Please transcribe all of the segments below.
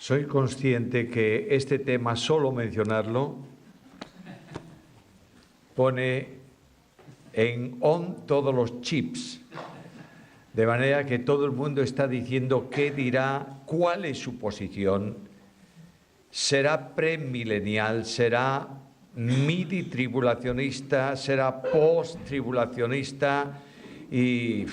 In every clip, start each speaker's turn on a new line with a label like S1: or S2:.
S1: Soy consciente que este tema, solo mencionarlo, pone en on todos los chips, de manera que todo el mundo está diciendo qué dirá, cuál es su posición, será premilenial, será midi-tribulacionista, será post-tribulacionista, y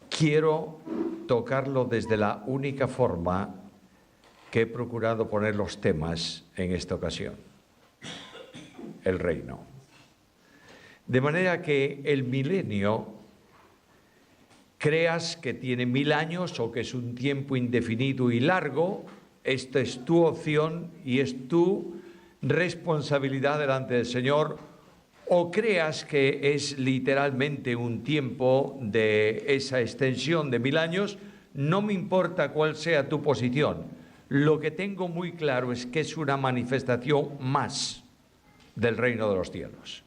S1: quiero tocarlo desde la única forma que he procurado poner los temas en esta ocasión: el reino. De manera que el milenio, creas que tiene 1000 años o que es un tiempo indefinido y largo, esta es tu opción y es tu responsabilidad delante del Señor, o creas que es literalmente un tiempo de esa extensión de 1000 años, no me importa cuál sea tu posición. Lo que tengo muy claro es que es una manifestación más del reino de los cielos.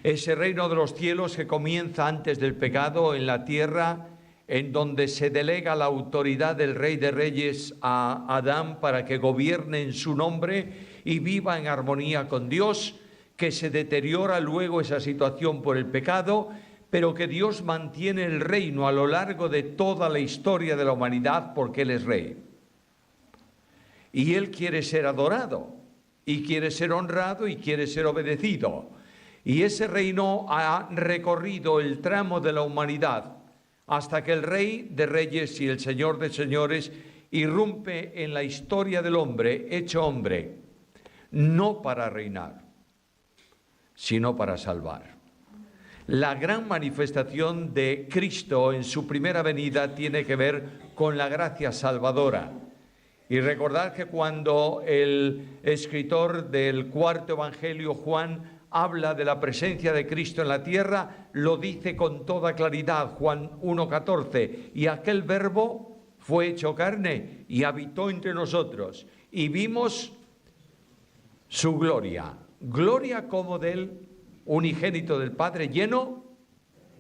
S1: Ese reino de los cielos que comienza antes del pecado en la tierra, en donde se delega la autoridad del Rey de Reyes a Adán para que gobierne en su nombre y viva en armonía con Dios, que se deteriora luego esa situación por el pecado, pero que Dios mantiene el reino a lo largo de toda la historia de la humanidad porque Él es Rey. Y Él quiere ser adorado, y quiere ser honrado, y quiere ser obedecido. Y ese reino ha recorrido el tramo de la humanidad hasta que el Rey de Reyes y el Señor de Señores irrumpe en la historia del hombre, hecho hombre, no para reinar, sino para salvar. La gran manifestación de Cristo en su primera venida tiene que ver con la gracia salvadora. Y recordad que cuando el escritor del cuarto evangelio, Juan, habla de la presencia de Cristo en la tierra, lo dice con toda claridad, Juan 1:14, y aquel verbo fue hecho carne y habitó entre nosotros, y vimos su gloria, gloria como del unigénito del Padre, lleno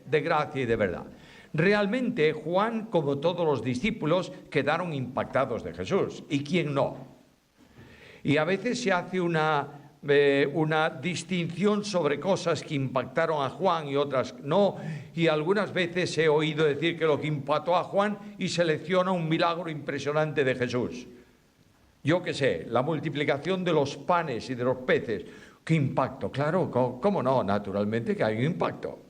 S1: de gracia y de verdad. Realmente Juan, como todos los discípulos, quedaron impactados de Jesús. ¿Y quién no? Y a veces se hace una distinción sobre cosas que impactaron a Juan y otras no. Y algunas veces he oído decir que lo que impactó a Juan y selecciona un milagro impresionante de Jesús. Yo qué sé, la multiplicación de los panes y de los peces. ¿Qué impacto? Claro, ¿cómo no? Naturalmente que hay un impacto.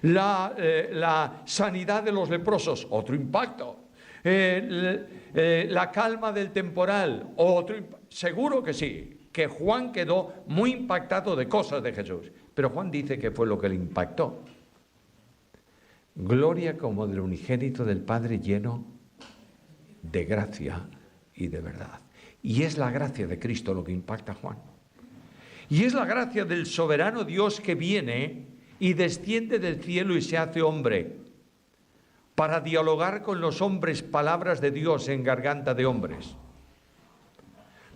S1: La sanidad de los leprosos, otro impacto. La calma del temporal, otro impacto. Seguro que sí, que Juan quedó muy impactado de cosas de Jesús. Pero Juan dice que fue lo que le impactó. Gloria como del unigénito del Padre, lleno de gracia y de verdad. Y es la gracia de Cristo lo que impacta a Juan. Y es la gracia del soberano Dios que viene y desciende del cielo y se hace hombre para dialogar con los hombres palabras de Dios en garganta de hombres,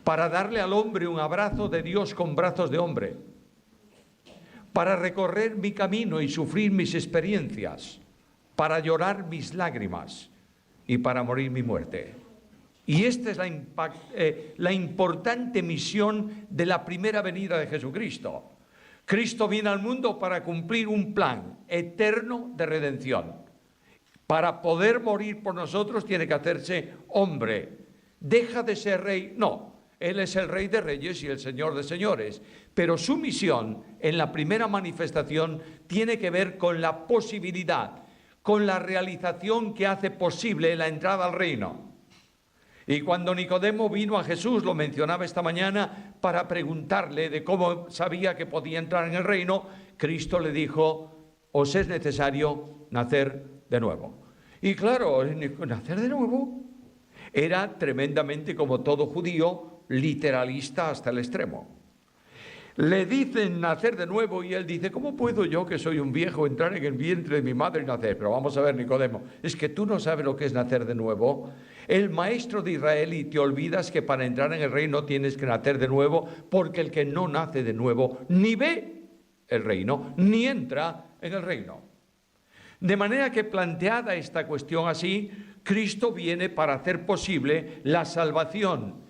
S1: para darle al hombre un abrazo de Dios con brazos de hombre, para recorrer mi camino y sufrir mis experiencias, para llorar mis lágrimas y para morir mi muerte. Y esta es la importante misión de la primera venida de Jesucristo. Cristo viene al mundo para cumplir un plan eterno de redención. Para poder morir por nosotros tiene que hacerse hombre. ¿Deja de ser rey? No. Él es el Rey de Reyes y el Señor de Señores. Pero su misión en la primera manifestación tiene que ver con la posibilidad, con la realización que hace posible la entrada al reino. Y cuando Nicodemo vino a Jesús, lo mencionaba esta mañana, para preguntarle de cómo sabía que podía entrar en el reino, Cristo le dijo: os es necesario nacer de nuevo. Y claro, nacer de nuevo era tremendamente, como todo judío, literalista hasta el extremo. Le dicen nacer de nuevo y él dice: ¿cómo puedo yo, que soy un viejo, entrar en el vientre de mi madre y nacer? Pero vamos a ver, Nicodemo, es que tú no sabes lo que es nacer de nuevo. El maestro de Israel, y te olvidas que para entrar en el reino tienes que nacer de nuevo, porque el que no nace de nuevo ni ve el reino, ni entra en el reino. De manera que, planteada esta cuestión así, Cristo viene para hacer posible la salvación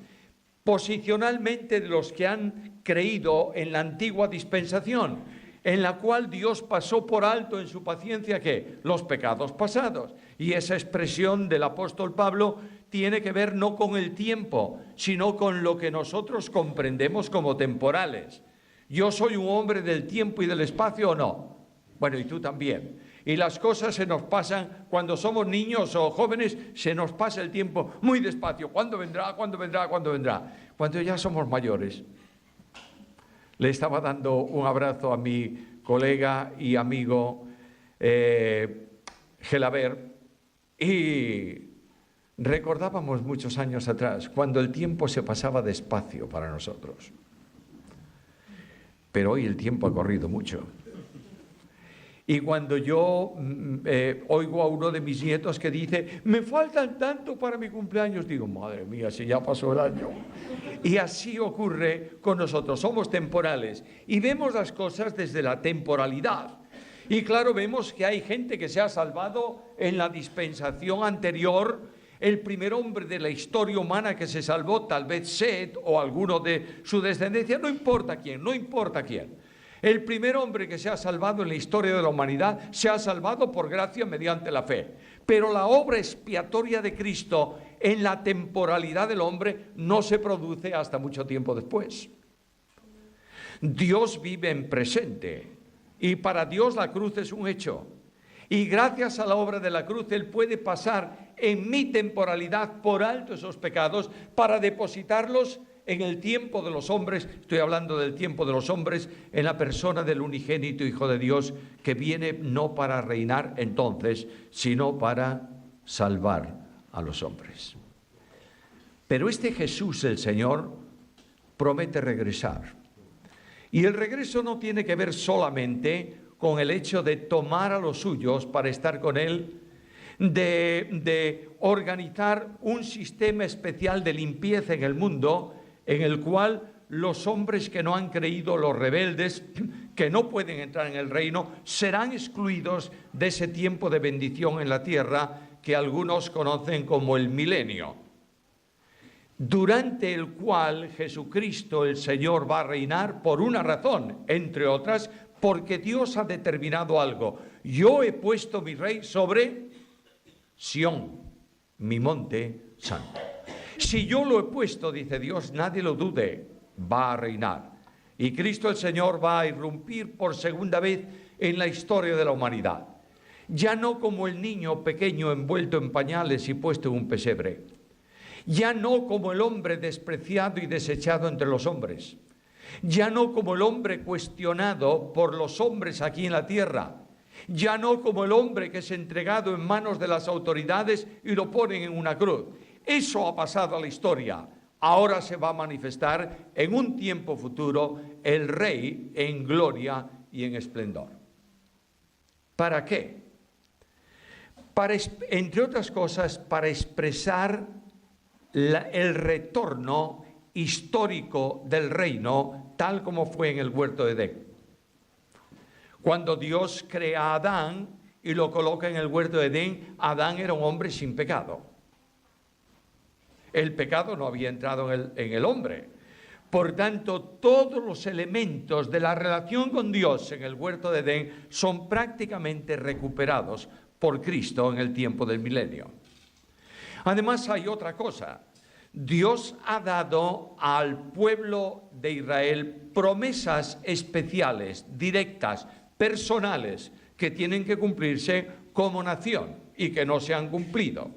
S1: posicionalmente de los que han creído en la antigua dispensación, en la cual Dios pasó por alto en su paciencia ¿qué? Los pecados pasados. Y esa expresión del apóstol Pablo tiene que ver no con el tiempo, sino con lo que nosotros comprendemos como temporales. ¿Yo soy un hombre del tiempo y del espacio o no? Bueno, y tú también. Y las cosas se nos pasan, cuando somos niños o jóvenes, se nos pasa el tiempo muy despacio. ¿Cuándo vendrá? ¿Cuándo vendrá? ¿Cuándo vendrá? Cuando ya somos mayores. Le estaba dando un abrazo a mi colega y amigo Gelaber, y recordábamos muchos años atrás, cuando el tiempo se pasaba despacio para nosotros. Pero hoy el tiempo ha corrido mucho. Y cuando yo oigo a uno de mis nietos que dice, me faltan tanto para mi cumpleaños, digo, madre mía, si ya pasó el año. Y así ocurre con nosotros, somos temporales y vemos las cosas desde la temporalidad. Y claro, vemos que hay gente que se ha salvado en la dispensación anterior. El primer hombre de la historia humana que se salvó, tal vez Set o alguno de su descendencia, no importa quién, no importa quién. El primer hombre que se ha salvado en la historia de la humanidad se ha salvado por gracia mediante la fe. Pero la obra expiatoria de Cristo en la temporalidad del hombre no se produce hasta mucho tiempo después. Dios vive en presente y para Dios la cruz es un hecho. Y gracias a la obra de la cruz Él puede pasar en mi temporalidad por alto esos pecados para depositarlos en el tiempo de los hombres. Estoy hablando del tiempo de los hombres en la persona del unigénito Hijo de Dios, que viene no para reinar entonces, sino para salvar a los hombres. Pero este Jesús, el Señor, promete regresar. Y el regreso no tiene que ver solamente con el hecho de tomar a los suyos para estar con Él, de organizar un sistema especial de limpieza en el mundo, en el cual los hombres que no han creído, los rebeldes, que no pueden entrar en el reino, serán excluidos de ese tiempo de bendición en la tierra que algunos conocen como el milenio, durante el cual Jesucristo el Señor va a reinar por una razón, entre otras, porque Dios ha determinado algo. Yo he puesto mi rey sobre Sión, mi monte santo. Si yo lo he puesto, dice Dios, nadie lo dude, va a reinar. Y Cristo el Señor va a irrumpir por segunda vez en la historia de la humanidad. Ya no como el niño pequeño envuelto en pañales y puesto en un pesebre. Ya no como el hombre despreciado y desechado entre los hombres. Ya no como el hombre cuestionado por los hombres aquí en la tierra. Ya no como el hombre que es entregado en manos de las autoridades y lo ponen en una cruz. Eso ha pasado a la historia. Ahora se va a manifestar en un tiempo futuro el Rey en gloria y en esplendor. ¿Para qué? Entre otras cosas, para expresar el retorno histórico del reino, tal como fue en el huerto de Edén. Cuando Dios crea a Adán y lo coloca en el huerto de Edén, Adán era un hombre sin pecado. El pecado no había entrado en el hombre. Por tanto, todos los elementos de la relación con Dios en el huerto de Edén son prácticamente recuperados por Cristo en el tiempo del milenio. Además, hay otra cosa. Dios ha dado al pueblo de Israel promesas especiales, directas, personales, que tienen que cumplirse como nación y que no se han cumplido.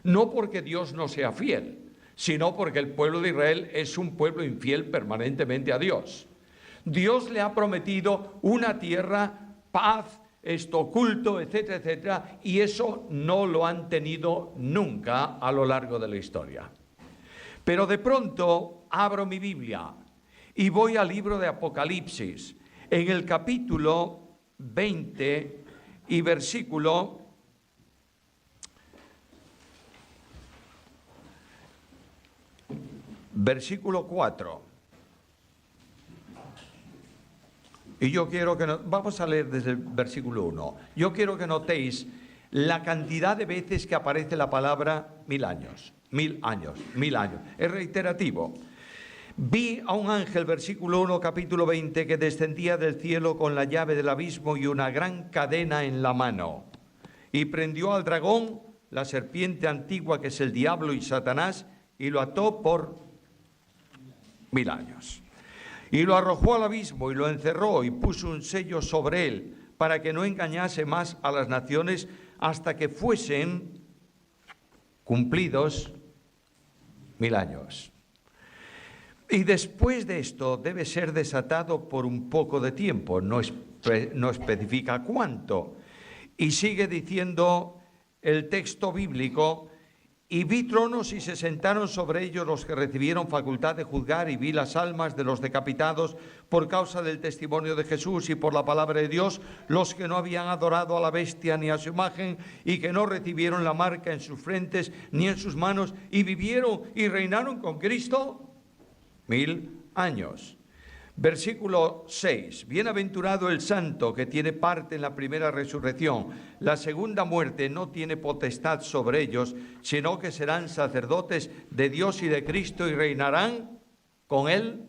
S1: No porque Dios no sea fiel, sino porque el pueblo de Israel es un pueblo infiel permanentemente a Dios. Dios le ha prometido una tierra, paz, culto, etcétera, etcétera, y eso no lo han tenido nunca a lo largo de la historia. Pero de pronto abro mi Biblia y voy al libro de Apocalipsis, en el capítulo 20 y versículo 4. Y yo quiero que vamos a leer desde el versículo 1. Yo quiero que notéis la cantidad de veces que aparece la palabra 1000 años, 1000 años, 1000 años. Es reiterativo. Vi a un ángel, versículo 1, capítulo 20, que descendía del cielo con la llave del abismo y una gran cadena en la mano. Y prendió al dragón, la serpiente antigua que es el diablo y Satanás, y lo ató por 1000 años. Y lo arrojó al abismo y lo encerró y puso un sello sobre él para que no engañase más a las naciones hasta que fuesen cumplidos 1000 años. Y después de esto debe ser desatado por un poco de tiempo, no especifica cuánto. Y sigue diciendo el texto bíblico: y vi tronos y se sentaron sobre ellos los que recibieron facultad de juzgar, y vi las almas de los decapitados por causa del testimonio de Jesús y por la palabra de Dios, los que no habían adorado a la bestia ni a su imagen y que no recibieron la marca en sus frentes ni en sus manos, y vivieron y reinaron con Cristo 1000 años. Versículo 6. Bienaventurado el santo que tiene parte en la primera resurrección. La segunda muerte no tiene potestad sobre ellos, sino que serán sacerdotes de Dios y de Cristo y reinarán con él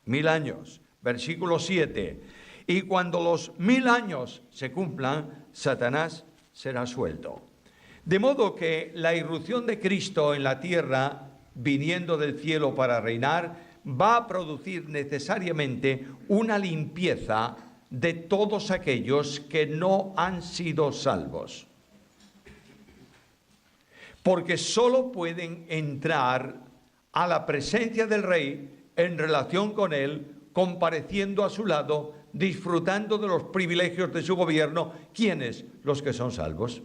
S1: 1000 años. Versículo 7. Y cuando los 1000 años se cumplan, Satanás será suelto. De modo que la irrupción de Cristo en la tierra, viniendo del cielo para reinar, va a producir necesariamente una limpieza de todos aquellos que no han sido salvos. Porque solo pueden entrar a la presencia del Rey en relación con Él, compareciendo a su lado, disfrutando de los privilegios de su gobierno. ¿Quiénes? Los que son salvos.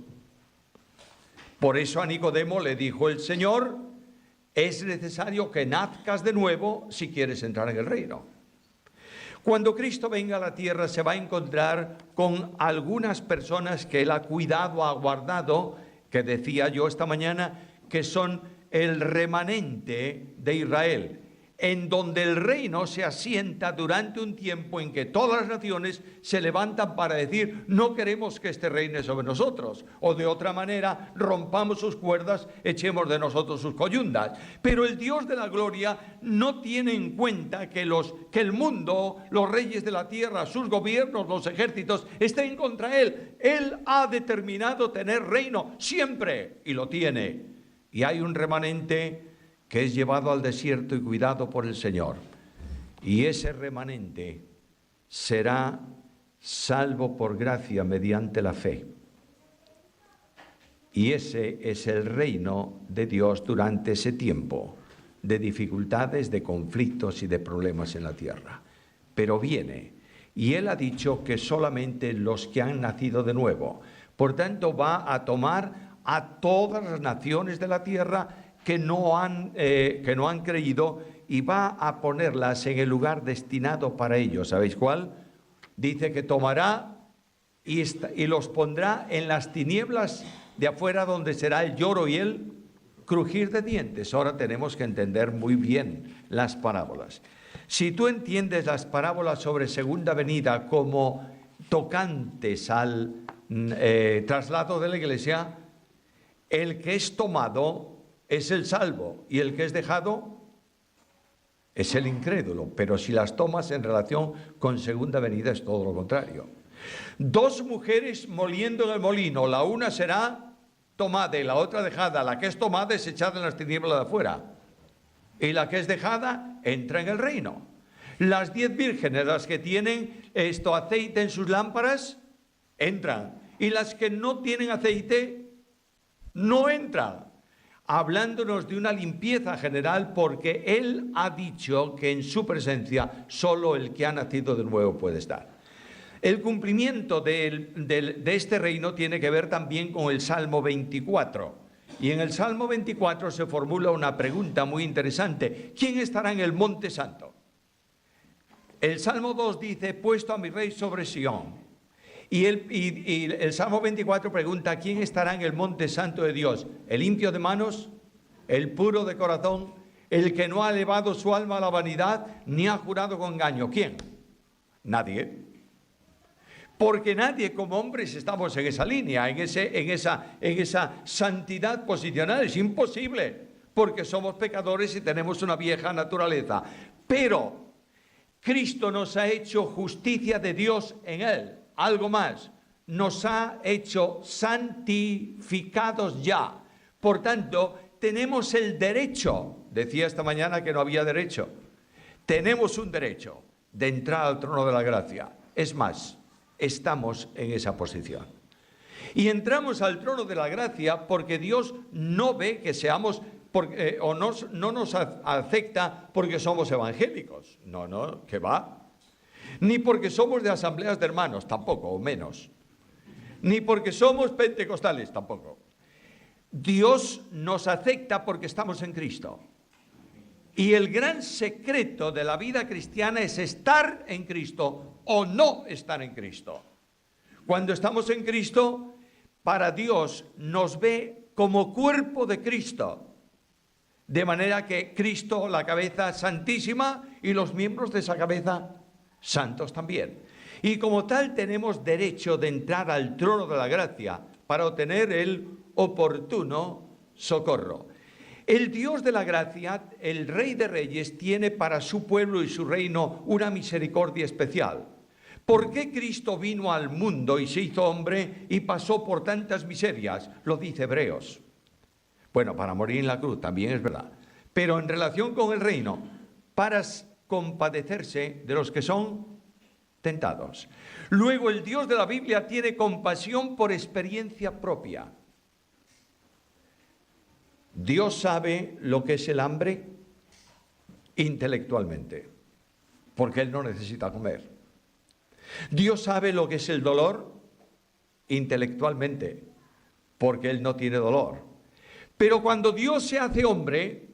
S1: Por eso a Nicodemo le dijo el Señor: es necesario que nazcas de nuevo si quieres entrar en el reino. Cuando Cristo venga a la tierra se va a encontrar con algunas personas que Él ha cuidado, ha guardado, que decía yo esta mañana, que son el remanente de Israel, en donde el reino se asienta durante un tiempo en que todas las naciones se levantan para decir: no queremos que este reine sobre nosotros, o de otra manera rompamos sus cuerdas, echemos de nosotros sus coyundas. Pero el Dios de la gloria no tiene en cuenta que el mundo, los reyes de la tierra, sus gobiernos, los ejércitos estén contra Él. Él ha determinado tener reino siempre y lo tiene. Y hay un remanente que es llevado al desierto y cuidado por el Señor. Y ese remanente será salvo por gracia mediante la fe. Y ese es el reino de Dios durante ese tiempo de dificultades, de conflictos y de problemas en la tierra. Pero viene, y Él ha dicho que solamente los que han nacido de nuevo. Por tanto, va a tomar a todas las naciones de la tierra que no han creído, y va a ponerlas en el lugar destinado para ellos. ¿Sabéis cuál? Dice que tomará y los pondrá en las tinieblas de afuera, donde será el lloro y el crujir de dientes. Ahora tenemos que entender muy bien las parábolas. Si tú entiendes las parábolas sobre segunda venida como tocantes al traslado de la iglesia, el que es tomado es el salvo y el que es dejado es el incrédulo. Pero si las tomas en relación con segunda venida es todo lo contrario. Dos mujeres moliendo en el molino, la una será tomada y la otra dejada. La que es tomada es echada en las tinieblas de afuera, y la que es dejada entra en el reino. Las 10 vírgenes, las que tienen aceite en sus lámparas, entran, y las que no tienen aceite no entran. Hablándonos de una limpieza general, porque Él ha dicho que en su presencia solo el que ha nacido de nuevo puede estar. El cumplimiento de este reino tiene que ver también con el Salmo 24. Y en el Salmo 24 se formula una pregunta muy interesante: ¿quién estará en el monte santo? El Salmo 2 dice: puesto a mi rey sobre Sión. Y el Salmo 24 pregunta: ¿quién estará en el monte santo de Dios? ¿El limpio de manos? ¿El puro de corazón? ¿El que no ha elevado su alma a la vanidad, ni ha jurado con engaño? ¿Quién? Nadie. Porque nadie como hombres estamos en esa línea, en esa santidad posicional. Es imposible, porque somos pecadores y tenemos una vieja naturaleza. Pero Cristo nos ha hecho justicia de Dios en Él. Algo más, nos ha hecho santificados ya. Por tanto, tenemos el derecho, decía esta mañana que no había derecho, tenemos un derecho de entrar al trono de la gracia. Es más, estamos en esa posición. Y entramos al trono de la gracia porque Dios no ve que seamos, no nos acepta porque somos evangélicos. No, que va. Ni porque somos de asambleas de hermanos, tampoco, o menos. Ni porque somos pentecostales, tampoco. Dios nos acepta porque estamos en Cristo. Y el gran secreto de la vida cristiana es estar en Cristo o no estar en Cristo. Cuando estamos en Cristo, para Dios nos ve como cuerpo de Cristo. De manera que Cristo, la cabeza santísima, y los miembros de esa cabeza santos también. Y como tal tenemos derecho de entrar al trono de la gracia para obtener el oportuno socorro. El Dios de la gracia, el Rey de Reyes, tiene para su pueblo y su reino una misericordia especial. ¿Por qué Cristo vino al mundo y se hizo hombre y pasó por tantas miserias? Lo dice Hebreos. Bueno, para morir en la cruz también es verdad. Pero en relación con el reino, para compadecerse de los que son tentados. Luego, el Dios de la Biblia tiene compasión por experiencia propia. Dios sabe lo que es el hambre intelectualmente, porque Él no necesita comer. Dios sabe lo que es el dolor intelectualmente, porque Él no tiene dolor. Pero cuando Dios se hace hombre,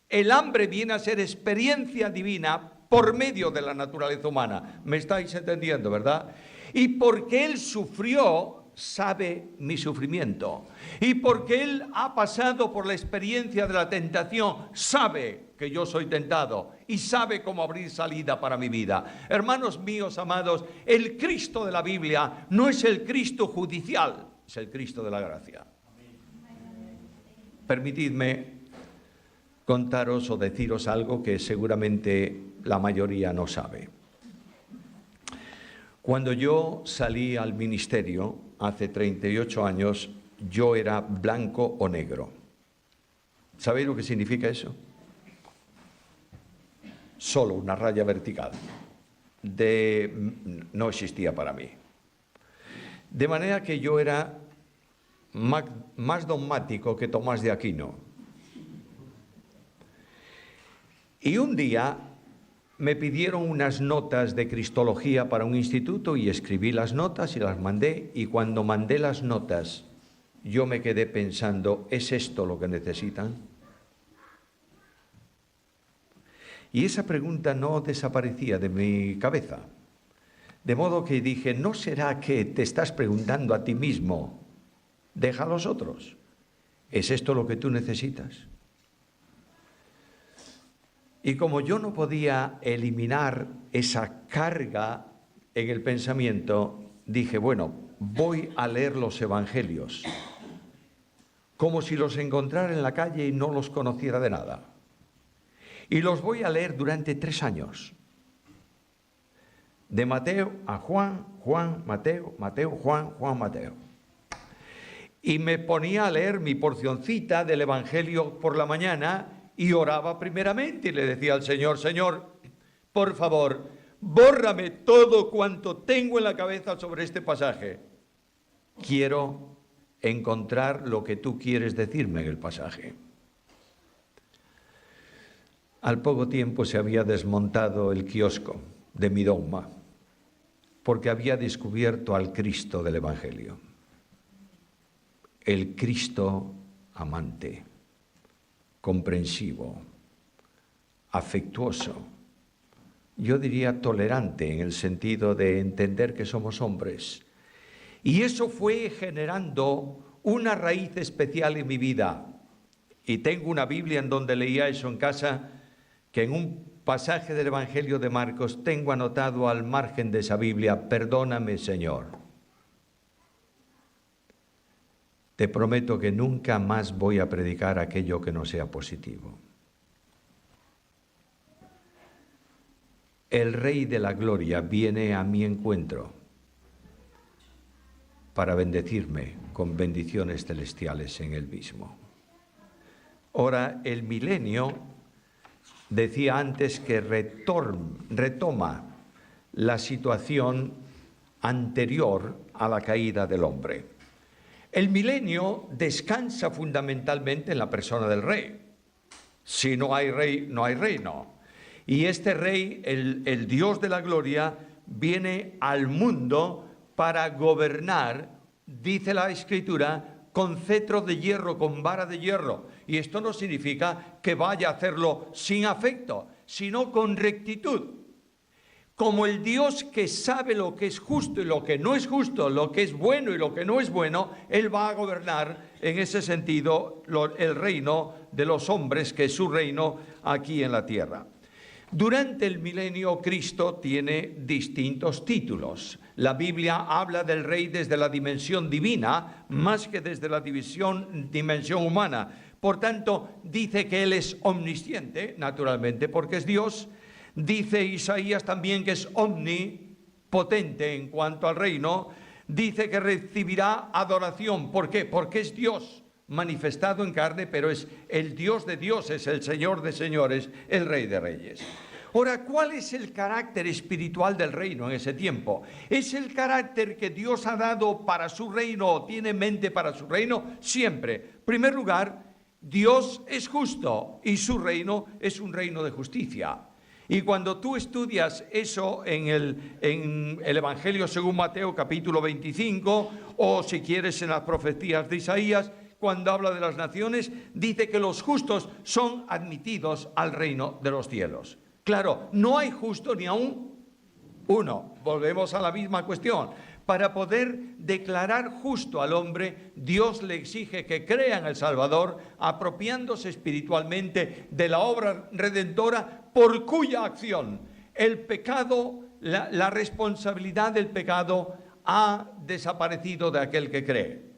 S1: el hambre viene a ser experiencia divina por medio de la naturaleza humana. ¿Me estáis entendiendo, verdad? Y porque Él sufrió, sabe mi sufrimiento. Y porque Él ha pasado por la experiencia de la tentación, sabe que yo soy tentado y sabe cómo abrir salida para mi vida. Hermanos míos amados, el Cristo de la Biblia no es el Cristo judicial, es el Cristo de la gracia. Permitidme contaros o deciros algo que seguramente la mayoría no sabe. Cuando yo salí al ministerio hace 38 años, yo era blanco o negro. ¿Sabéis lo que significa eso? Solo una raya vertical. No existía para mí. De manera que yo era más dogmático que Tomás de Aquino. Y un día me pidieron unas notas de cristología para un instituto y escribí las notas y las mandé. Y cuando mandé las notas, yo me quedé pensando, ¿es esto lo que necesitan? Y esa pregunta no desaparecía de mi cabeza. De modo que dije, ¿no será que te estás preguntando a ti mismo? Deja a los otros. ¿Es esto lo que tú necesitas? Y como yo no podía eliminar esa carga en el pensamiento, dije, bueno, voy a leer los evangelios, como si los encontrara en la calle y no los conociera de nada. Y los voy a leer durante 3 años. De Mateo a Juan, Juan, Mateo, Mateo, Juan, Juan, Mateo. Y me ponía a leer mi porcioncita del evangelio por la mañana y oraba primeramente y le decía al Señor, Señor, por favor, bórrame todo cuanto tengo en la cabeza sobre este pasaje. Quiero encontrar lo que tú quieres decirme en el pasaje. Al poco tiempo se había desmontado el kiosco de mi dogma, porque había descubierto al Cristo del Evangelio. El Cristo amante, comprensivo, afectuoso, yo diría tolerante en el sentido de entender que somos hombres. Y eso fue generando una raíz especial en mi vida. Y tengo una Biblia en donde leía eso en casa, que en un pasaje del Evangelio de Marcos tengo anotado al margen de esa Biblia: perdóname, Señor. Te prometo que nunca más voy a predicar aquello que no sea positivo. El Rey de la Gloria viene a mi encuentro para bendecirme con bendiciones celestiales en Él mismo. Ahora, el milenio, decía antes, que retoma la situación anterior a la caída del hombre. El milenio descansa fundamentalmente en la persona del rey. Si no hay rey, no hay reino. Y este rey, el Dios de la gloria, viene al mundo para gobernar, dice la Escritura, con cetro de hierro, con vara de hierro. Y esto no significa que vaya a hacerlo sin afecto, sino con rectitud. Como el Dios que sabe lo que es justo y lo que no es justo, lo que es bueno y lo que no es bueno, Él va a gobernar en ese sentido el reino de los hombres, que es su reino aquí en la tierra. Durante el milenio, Cristo tiene distintos títulos. La Biblia habla del Rey desde la dimensión divina, más que desde la dimensión humana. Por tanto, dice que Él es omnisciente, naturalmente, porque es Dios. Dice Isaías también que es omnipotente en cuanto al reino. Dice que recibirá adoración. ¿Por qué? Porque es Dios manifestado en carne, pero es el Dios de dioses, el Señor de señores, el Rey de reyes. Ahora, ¿cuál es el carácter espiritual del reino en ese tiempo? ¿Es el carácter que Dios ha dado para su reino o tiene en mente para su reino? Siempre. En primer lugar, Dios es justo y su reino es un reino de justicia. Y cuando tú estudias eso en el Evangelio según Mateo capítulo 25, o si quieres en las profecías de Isaías, cuando habla de las naciones, dice que los justos son admitidos al reino de los cielos. Claro, no hay justo ni aún uno. Volvemos a la misma cuestión. Para poder declarar justo al hombre, Dios le exige que crea en el Salvador, apropiándose espiritualmente de la obra redentora, por cuya acción el pecado, la responsabilidad del pecado ha desaparecido de aquel que cree.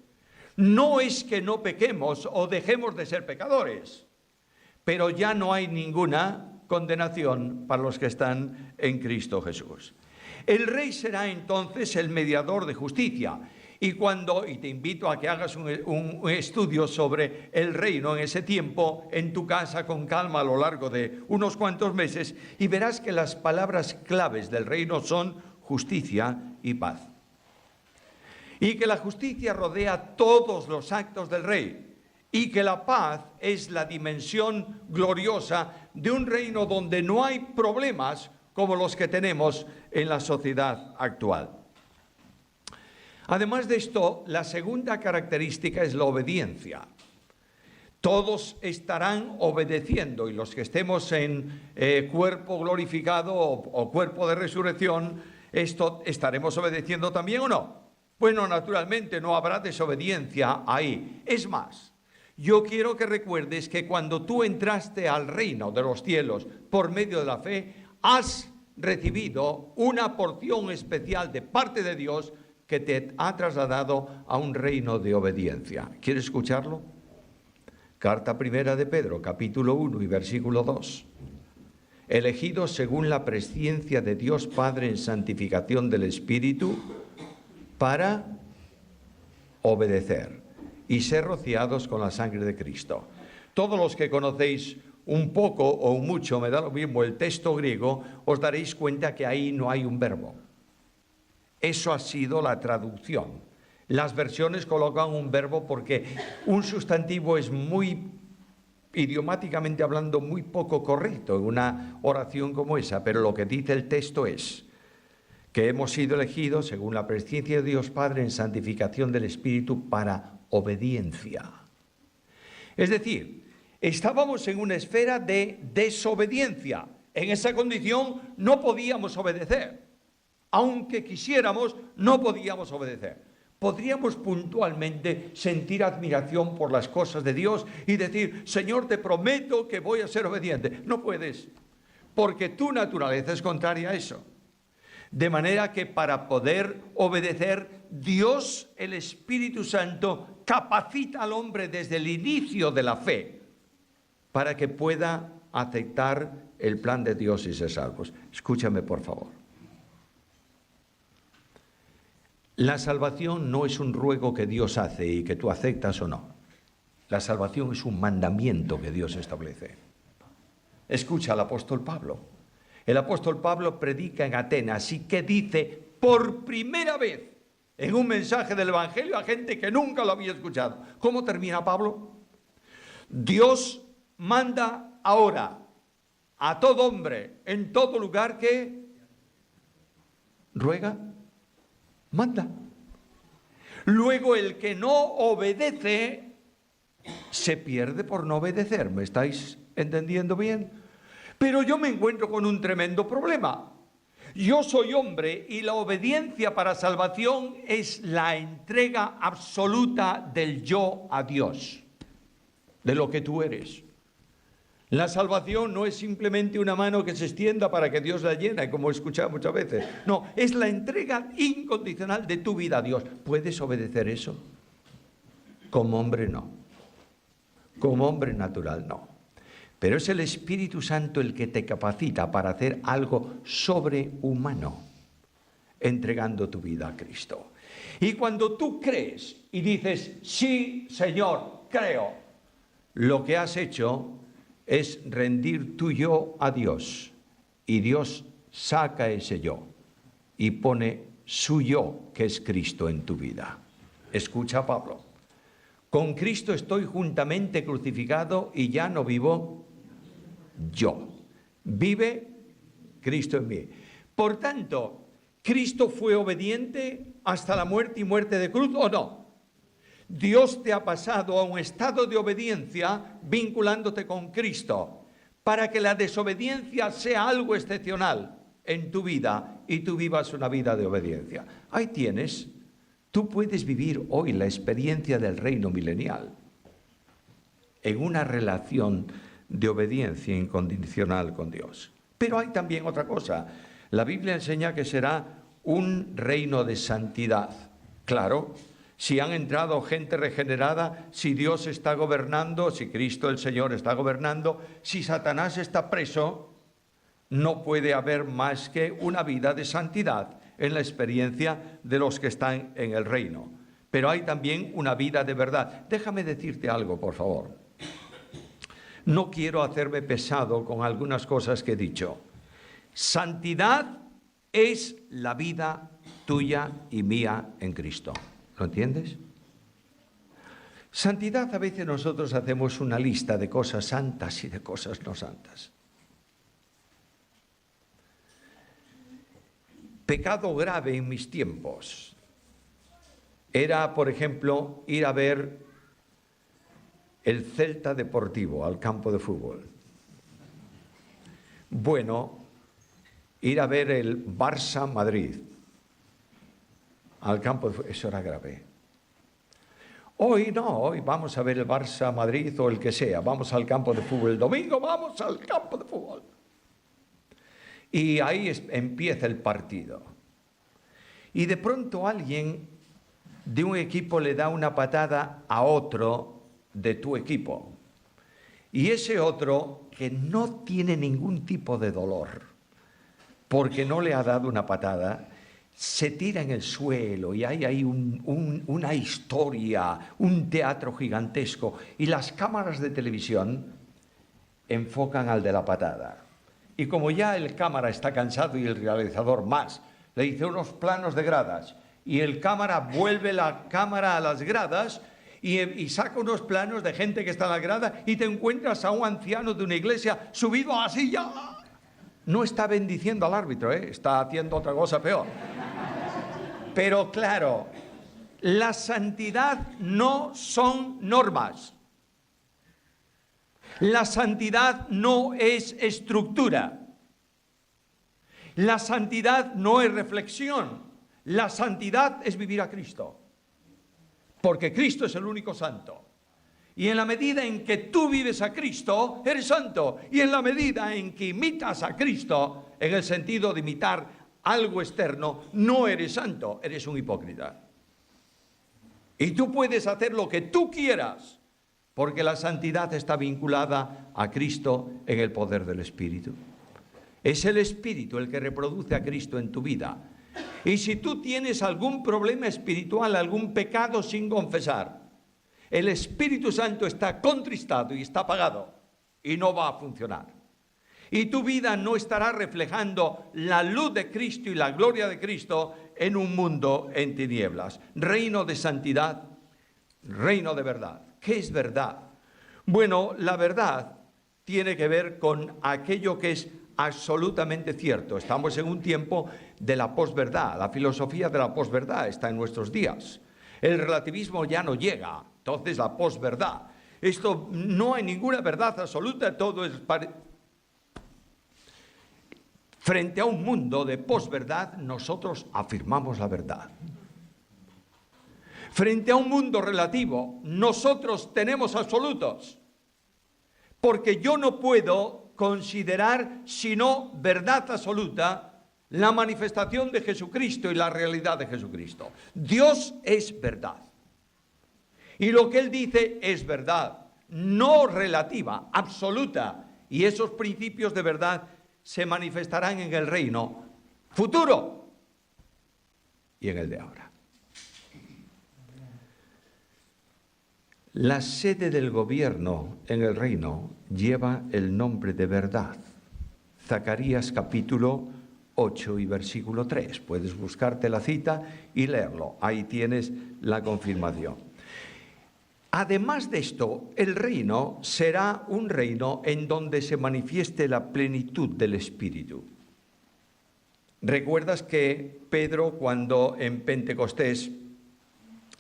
S1: No es que no pequemos o dejemos de ser pecadores, pero ya no hay ninguna condenación para los que están en Cristo Jesús. El rey será entonces el mediador de justicia. Y te invito a que hagas un estudio sobre el reino en ese tiempo, en tu casa, con calma, a lo largo de unos cuantos meses, y verás que las palabras claves del reino son justicia y paz. Y que la justicia rodea todos los actos del rey, y que la paz es la dimensión gloriosa de un reino donde no hay problemas como los que tenemos en la sociedad actual. Además de esto, la segunda característica es la obediencia. Todos estarán obedeciendo, y los que estemos en cuerpo glorificado o cuerpo de resurrección, ¿estaremos obedeciendo también o no? Bueno, naturalmente no habrá desobediencia ahí. Es más, yo quiero que recuerdes que cuando tú entraste al reino de los cielos por medio de la fe, has recibido una porción especial de parte de Dios que te ha trasladado a un reino de obediencia. ¿Quieres escucharlo? Carta primera de Pedro, capítulo 1 y versículo 2. Elegidos según la presciencia de Dios Padre en santificación del Espíritu, para obedecer y ser rociados con la sangre de Cristo. Todos los que conocéis un poco o mucho, me da lo mismo, el texto griego, os daréis cuenta que ahí no hay un verbo. Eso ha sido la traducción. Las versiones colocan un verbo porque un sustantivo es muy, idiomáticamente hablando, muy poco correcto en una oración como esa, pero lo que dice el texto es que hemos sido elegidos según la presciencia de Dios Padre en santificación del Espíritu para obediencia. Es decir, estábamos en una esfera de desobediencia. En esa condición no podíamos obedecer. Aunque quisiéramos, no podíamos obedecer. Podríamos puntualmente sentir admiración por las cosas de Dios y decir, Señor, te prometo que voy a ser obediente. No puedes, porque tu naturaleza es contraria a eso. De manera que para poder obedecer, Dios, el Espíritu Santo, capacita al hombre desde el inicio de la fe para que pueda aceptar el plan de Dios y ser salvos. Escúchame, por favor. La salvación no es un ruego que Dios hace y que tú aceptas o no. La salvación es un mandamiento que Dios establece. Escucha al apóstol Pablo. El apóstol Pablo predica en Atenas y que dice por primera vez en un mensaje del Evangelio a gente que nunca lo había escuchado. ¿Cómo termina Pablo? Dios manda ahora a todo hombre en todo lugar que ruega, manda. Luego el que no obedece se pierde por no obedecer. ¿Me estáis entendiendo bien? Pero yo me encuentro con un tremendo problema. Yo soy hombre y la obediencia para salvación es la entrega absoluta del yo a Dios, de lo que tú eres. La salvación no es simplemente una mano que se extienda para que Dios la llene, como he escuchado muchas veces. No, es la entrega incondicional de tu vida a Dios. ¿Puedes obedecer eso? Como hombre no. Como hombre natural no. Pero es el Espíritu Santo el que te capacita para hacer algo sobrehumano, entregando tu vida a Cristo. Y cuando tú crees y dices, sí, Señor, creo, lo que has hecho es rendir tu yo a Dios. Y Dios saca ese yo y pone su yo, que es Cristo, en tu vida. Escucha a Pablo. Con Cristo estoy juntamente crucificado y ya no vivo yo. Vive Cristo en mí. Por tanto, ¿Cristo fue obediente hasta la muerte y muerte de cruz o no? Dios te ha pasado a un estado de obediencia vinculándote con Cristo para que la desobediencia sea algo excepcional en tu vida y tú vivas una vida de obediencia. Ahí tienes. Tú puedes vivir hoy la experiencia del reino milenial en una relación de obediencia incondicional con Dios. Pero hay también otra cosa. La Biblia enseña que será un reino de santidad. Claro, si han entrado gente regenerada, si Dios está gobernando, si Cristo el Señor está gobernando, si Satanás está preso, no puede haber más que una vida de santidad en la experiencia de los que están en el reino. Pero hay también una vida de verdad. Déjame decirte algo, por favor. No quiero hacerme pesado con algunas cosas que he dicho. Santidad es la vida tuya y mía en Cristo. ¿Lo entiendes? Santidad, a veces nosotros hacemos una lista de cosas santas y de cosas no santas. Pecado grave en mis tiempos era, por ejemplo, ir a ver el Celta Deportivo al campo de fútbol. Bueno, ir a ver el Barça Madrid al campo de fútbol, eso era grave. Hoy no, hoy vamos a ver el Barça Madrid o el que sea, vamos al campo de fútbol el domingo, vamos al campo de fútbol. Y ahí empieza el partido. Y de pronto alguien de un equipo le da una patada a otro de tu equipo. Y ese otro, que no tiene ningún tipo de dolor, porque no le ha dado una patada, se tira en el suelo y hay ahí una historia, un teatro gigantesco. Y las cámaras de televisión enfocan al de la patada. Y como ya el cámara está cansado y el realizador más, le dice unos planos de gradas y el cámara vuelve la cámara a las gradas y saca unos planos de gente que está en la grada y te encuentras a un anciano de una iglesia subido a la silla. No está bendiciendo al árbitro, está haciendo otra cosa peor. Pero claro, la santidad no son normas. La santidad no es estructura. La santidad no es reflexión. La santidad es vivir a Cristo. Porque Cristo es el único santo. Y en la medida en que tú vives a Cristo, eres santo. Y en la medida en que imitas a Cristo, en el sentido de imitar algo externo, no eres santo, eres un hipócrita. Y tú puedes hacer lo que tú quieras, porque la santidad está vinculada a Cristo en el poder del Espíritu. Es el Espíritu el que reproduce a Cristo en tu vida. Y si tú tienes algún problema espiritual, algún pecado sin confesar, el Espíritu Santo está contristado y está apagado y no va a funcionar. Y tu vida no estará reflejando la luz de Cristo y la gloria de Cristo en un mundo en tinieblas. Reino de santidad, reino de verdad. ¿Qué es verdad? Bueno, la verdad tiene que ver con aquello que es absolutamente cierto. Estamos en un tiempo de la posverdad. La filosofía de la posverdad está en nuestros días. El relativismo ya no llega. Entonces, la posverdad. Esto no hay ninguna verdad absoluta, todo es... Frente a un mundo de posverdad, nosotros afirmamos la verdad. Frente a un mundo relativo, nosotros tenemos absolutos. Porque yo no puedo considerar sino verdad absoluta la manifestación de Jesucristo y la realidad de Jesucristo. Dios es verdad. Y lo que Él dice es verdad, no relativa, absoluta. Y esos principios de verdad se manifestarán en el reino futuro y en el de ahora. La sede del gobierno en el reino lleva el nombre de verdad. Zacarías capítulo 8 y versículo 3. Puedes buscarte la cita y leerlo. Ahí tienes la confirmación. Además de esto, el reino será un reino en donde se manifieste la plenitud del Espíritu. ¿Recuerdas que Pedro, cuando en Pentecostés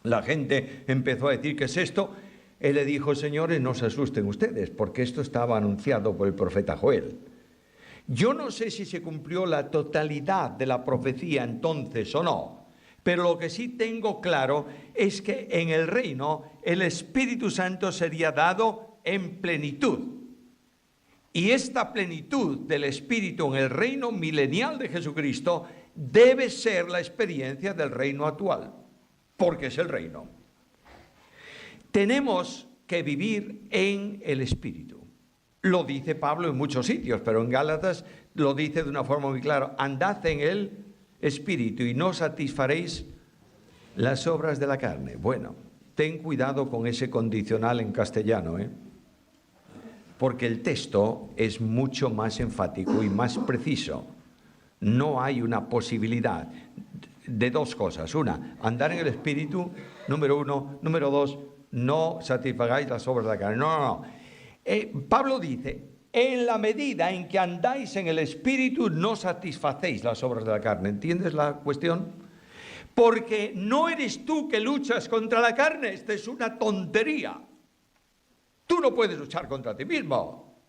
S1: la gente empezó a decir, ¿qué es esto? Él le dijo, señores, no se asusten ustedes, porque esto estaba anunciado por el profeta Joel. Yo no sé si se cumplió la totalidad de la profecía entonces o no, pero lo que sí tengo claro es que en el reino el Espíritu Santo sería dado en plenitud. Y esta plenitud del Espíritu en el reino milenial de Jesucristo debe ser la experiencia del reino actual, porque es el reino. Tenemos que vivir en el Espíritu. Lo dice Pablo en muchos sitios, pero en Gálatas lo dice de una forma muy clara. Andad en el Espíritu y no satisfaréis las obras de la carne. Bueno, ten cuidado con ese condicional en castellano, porque el texto es mucho más enfático y más preciso. No hay una posibilidad de dos cosas. Una, andar en el Espíritu, número uno. Número dos, no satisfagáis las obras de la carne. No. Pablo dice, en la medida en que andáis en el Espíritu, no satisfacéis las obras de la carne. ¿Entiendes la cuestión? Porque no eres tú que luchas contra la carne. Esta es una tontería. Tú no puedes luchar contra ti mismo.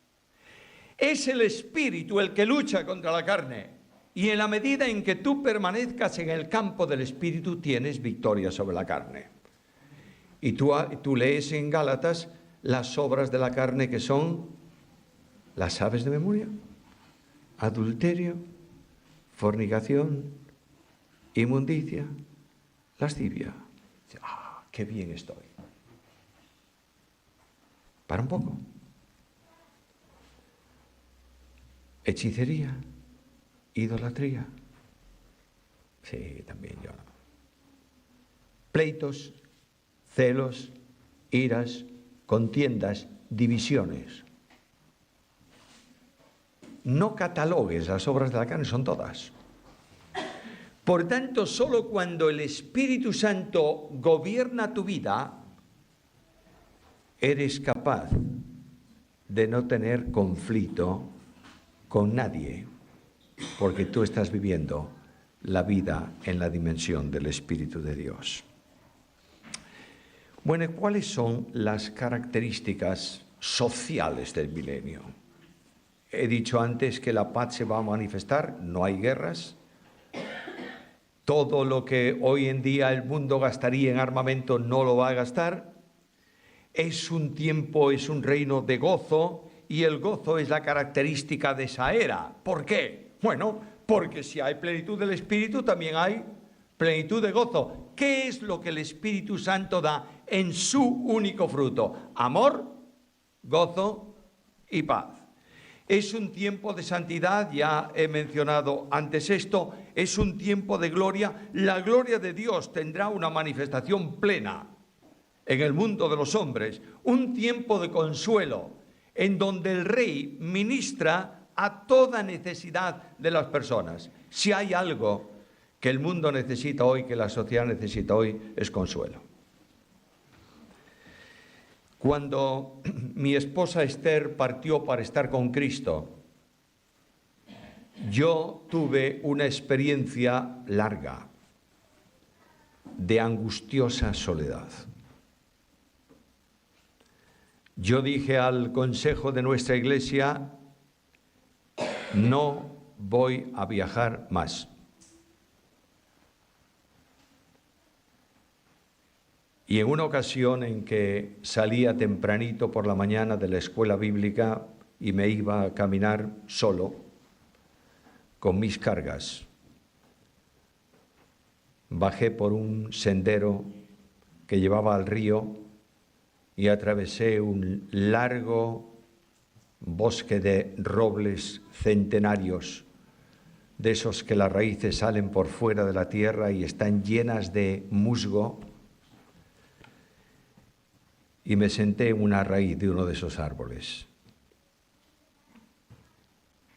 S1: Es el Espíritu el que lucha contra la carne. Y en la medida en que tú permanezcas en el campo del Espíritu, tienes victoria sobre la carne. Y tú lees en Gálatas las obras de la carne que son, ¿las sabes de memoria? Adulterio, fornicación, inmundicia, lascivia. ¡Qué bien estoy! Para un poco. Hechicería, idolatría. Sí, también yo. Pleitos, celos, iras, contiendas, divisiones. No catalogues las obras de la carne, son todas. Por tanto, solo cuando el Espíritu Santo gobierna tu vida, eres capaz de no tener conflicto con nadie, porque tú estás viviendo la vida en la dimensión del Espíritu de Dios. Bueno, ¿cuáles son las características sociales del milenio? He dicho antes que la paz se va a manifestar, no hay guerras. Todo lo que hoy en día el mundo gastaría en armamento no lo va a gastar. es un tiempo, es un reino de gozo, y el gozo es la característica de esa era. ¿Por qué? Bueno, porque si hay plenitud del Espíritu, también hay plenitud de gozo. ¿Qué es lo que el Espíritu Santo da en su único fruto? Amor, gozo y paz. Es un tiempo de santidad, ya he mencionado antes esto, es un tiempo de gloria. La gloria de Dios tendrá una manifestación plena en el mundo de los hombres. Un tiempo de consuelo, en donde el Rey ministra a toda necesidad de las personas. Si hay algo que el mundo necesita hoy, que la sociedad necesita hoy, es consuelo. Cuando mi esposa Esther partió para estar con Cristo, yo tuve una experiencia larga de angustiosa soledad. Yo dije al consejo de nuestra iglesia: no voy a viajar más. Y en una ocasión en que salía tempranito por la mañana de la escuela bíblica y me iba a caminar solo con mis cargas, bajé por un sendero que llevaba al río y atravesé un largo bosque de robles centenarios, de esos que las raíces salen por fuera de la tierra y están llenas de musgo. Y me senté en una raíz de uno de esos árboles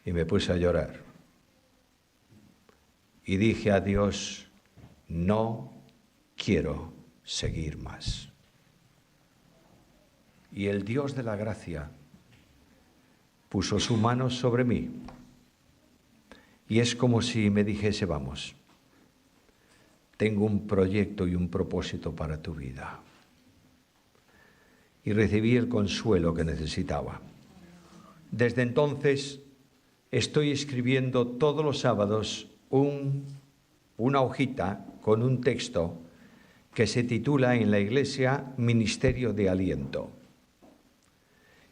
S1: y me puse a llorar. Y dije a Dios: no quiero seguir más. Y el Dios de la gracia puso su mano sobre mí. Y es como si me dijese: vamos, tengo un proyecto y un propósito para tu vida. Y recibí el consuelo que necesitaba. Desde entonces estoy escribiendo todos los sábados una hojita con un texto que se titula en la iglesia Ministerio de Aliento,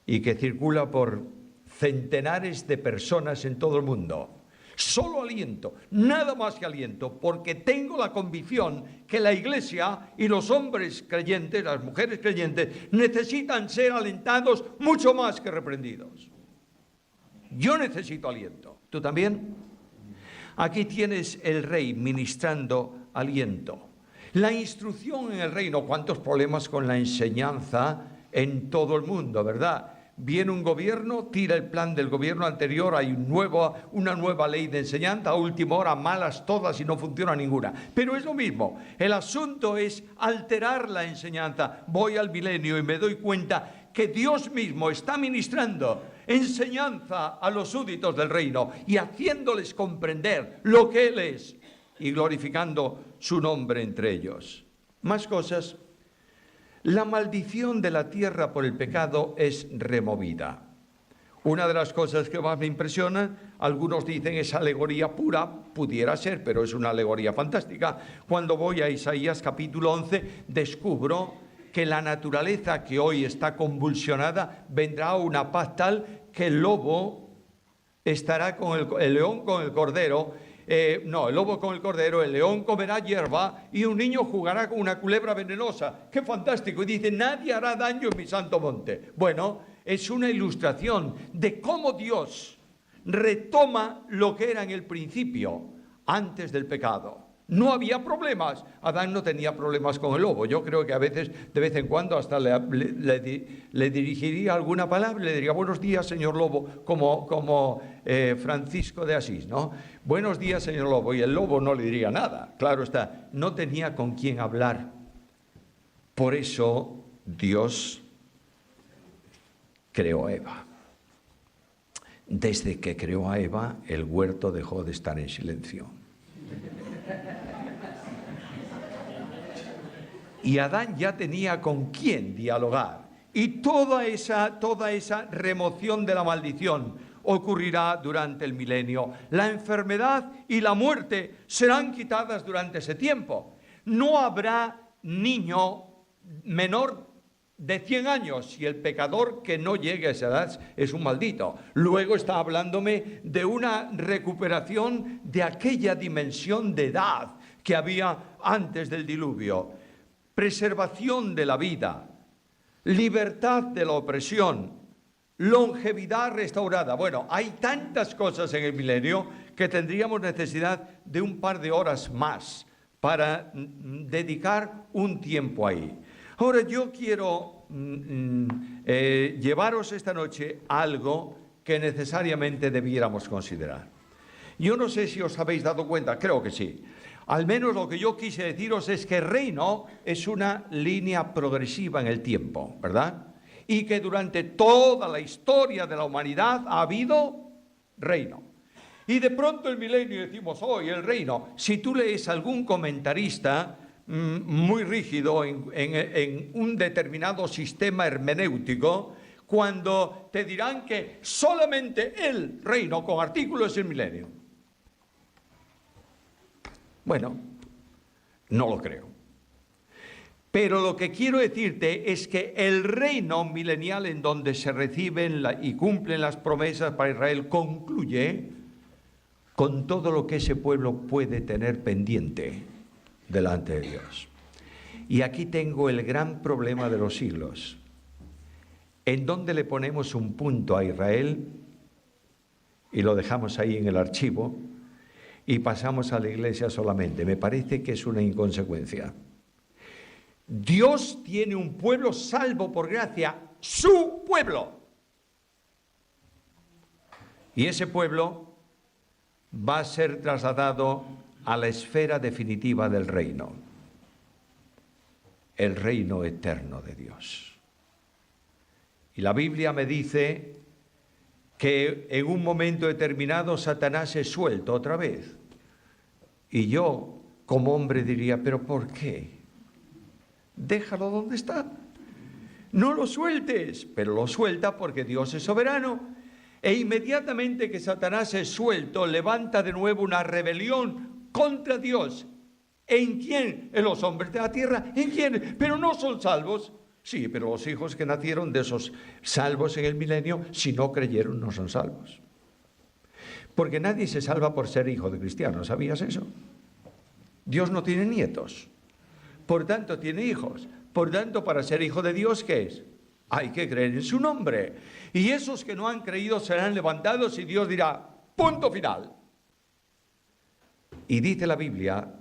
S1: y que circula por centenares de personas en todo el mundo. Solo aliento, nada más que aliento, porque tengo la convicción que la iglesia y los hombres creyentes, las mujeres creyentes, necesitan ser alentados mucho más que reprendidos. Yo necesito aliento. ¿Tú también? Aquí tienes el Rey ministrando aliento. La instrucción en el reino. ¿Cuántos problemas con la enseñanza en todo el mundo, verdad? Viene un gobierno, tira el plan del gobierno anterior, hay una nueva ley de enseñanza, a última hora malas todas y no funciona ninguna. Pero es lo mismo, el asunto es alterar la enseñanza. Voy al milenio y me doy cuenta que Dios mismo está ministrando enseñanza a los súbditos del reino y haciéndoles comprender lo que Él es y glorificando su nombre entre ellos. Más cosas. La maldición de la tierra por el pecado es removida. Una de las cosas que más me impresionan, algunos dicen es alegoría pura, pudiera ser, pero es una alegoría fantástica. Cuando voy a Isaías capítulo 11, descubro que la naturaleza que hoy está convulsionada, vendrá a una paz tal que el lobo estará con el león con el cordero. El lobo con el cordero, el león comerá hierba y un niño jugará con una culebra venenosa. ¡Qué fantástico! Y dice: nadie hará daño en mi santo monte. Bueno, es una ilustración de cómo Dios retoma lo que era en el principio, antes del pecado. No había problemas. Adán no tenía problemas con el lobo. Yo creo que a veces, de vez en cuando, hasta le dirigiría alguna palabra, le diría: buenos días, señor lobo, como Francisco de Asís, ¿no? Buenos días, señor lobo. Y el lobo no le diría nada. Claro está, no tenía con quién hablar. Por eso Dios creó a Eva. Desde que creó a Eva, el huerto dejó de estar en silencio. Y Adán ya tenía con quién dialogar. Y toda esa remoción de la maldición ocurrirá durante el milenio. La enfermedad y la muerte serán quitadas durante ese tiempo. No habrá niño menor de 100 años, y el pecador que no llegue a esa edad es un maldito. Luego está hablándome de una recuperación de aquella dimensión de edad que había antes del diluvio, preservación de la vida, libertad de la opresión, longevidad restaurada. Bueno, hay tantas cosas en el milenio que tendríamos necesidad de un par de horas más para dedicar un tiempo ahí. Ahora yo quiero llevaros esta noche algo que necesariamente debiéramos considerar. Yo no sé si os habéis dado cuenta, creo que sí. Al menos lo que yo quise deciros es que reino es una línea progresiva en el tiempo, ¿verdad? Y que durante toda la historia de la humanidad ha habido reino. Y de pronto el milenio decimos, hoy el reino. Si tú lees algún comentarista muy rígido en un determinado sistema hermenéutico, cuando te dirán que solamente el reino con artículo es el milenio. Bueno, no lo creo. Pero lo que quiero decirte es que el reino milenial en donde se reciben y cumplen las promesas para Israel concluye con todo lo que ese pueblo puede tener pendiente delante de Dios. Y aquí tengo el gran problema de los siglos. ¿En dónde le ponemos un punto a Israel y lo dejamos ahí en el archivo y pasamos a la iglesia solamente? Me parece que es una inconsecuencia. Dios tiene un pueblo salvo por gracia, su pueblo. Y ese pueblo va a ser trasladado a la esfera definitiva del reino, el reino eterno de Dios. Y la Biblia me dice que en un momento determinado Satanás es suelto otra vez. Y yo, como hombre, diría, ¿pero por qué? Déjalo donde está. No lo sueltes, pero lo suelta porque Dios es soberano. E inmediatamente que Satanás es suelto, levanta de nuevo una rebelión contra Dios. ¿En quién? En los hombres de la tierra. ¿En quién? Pero no son salvos. Sí, pero los hijos que nacieron de esos salvos en el milenio, si no creyeron, no son salvos. Porque nadie se salva por ser hijo de cristiano. ¿Sabías eso? Dios no tiene nietos. Por tanto, tiene hijos. Por tanto, para ser hijo de Dios, ¿qué es? Hay que creer en su nombre. Y esos que no han creído serán levantados y Dios dirá, punto final. Y dice la Biblia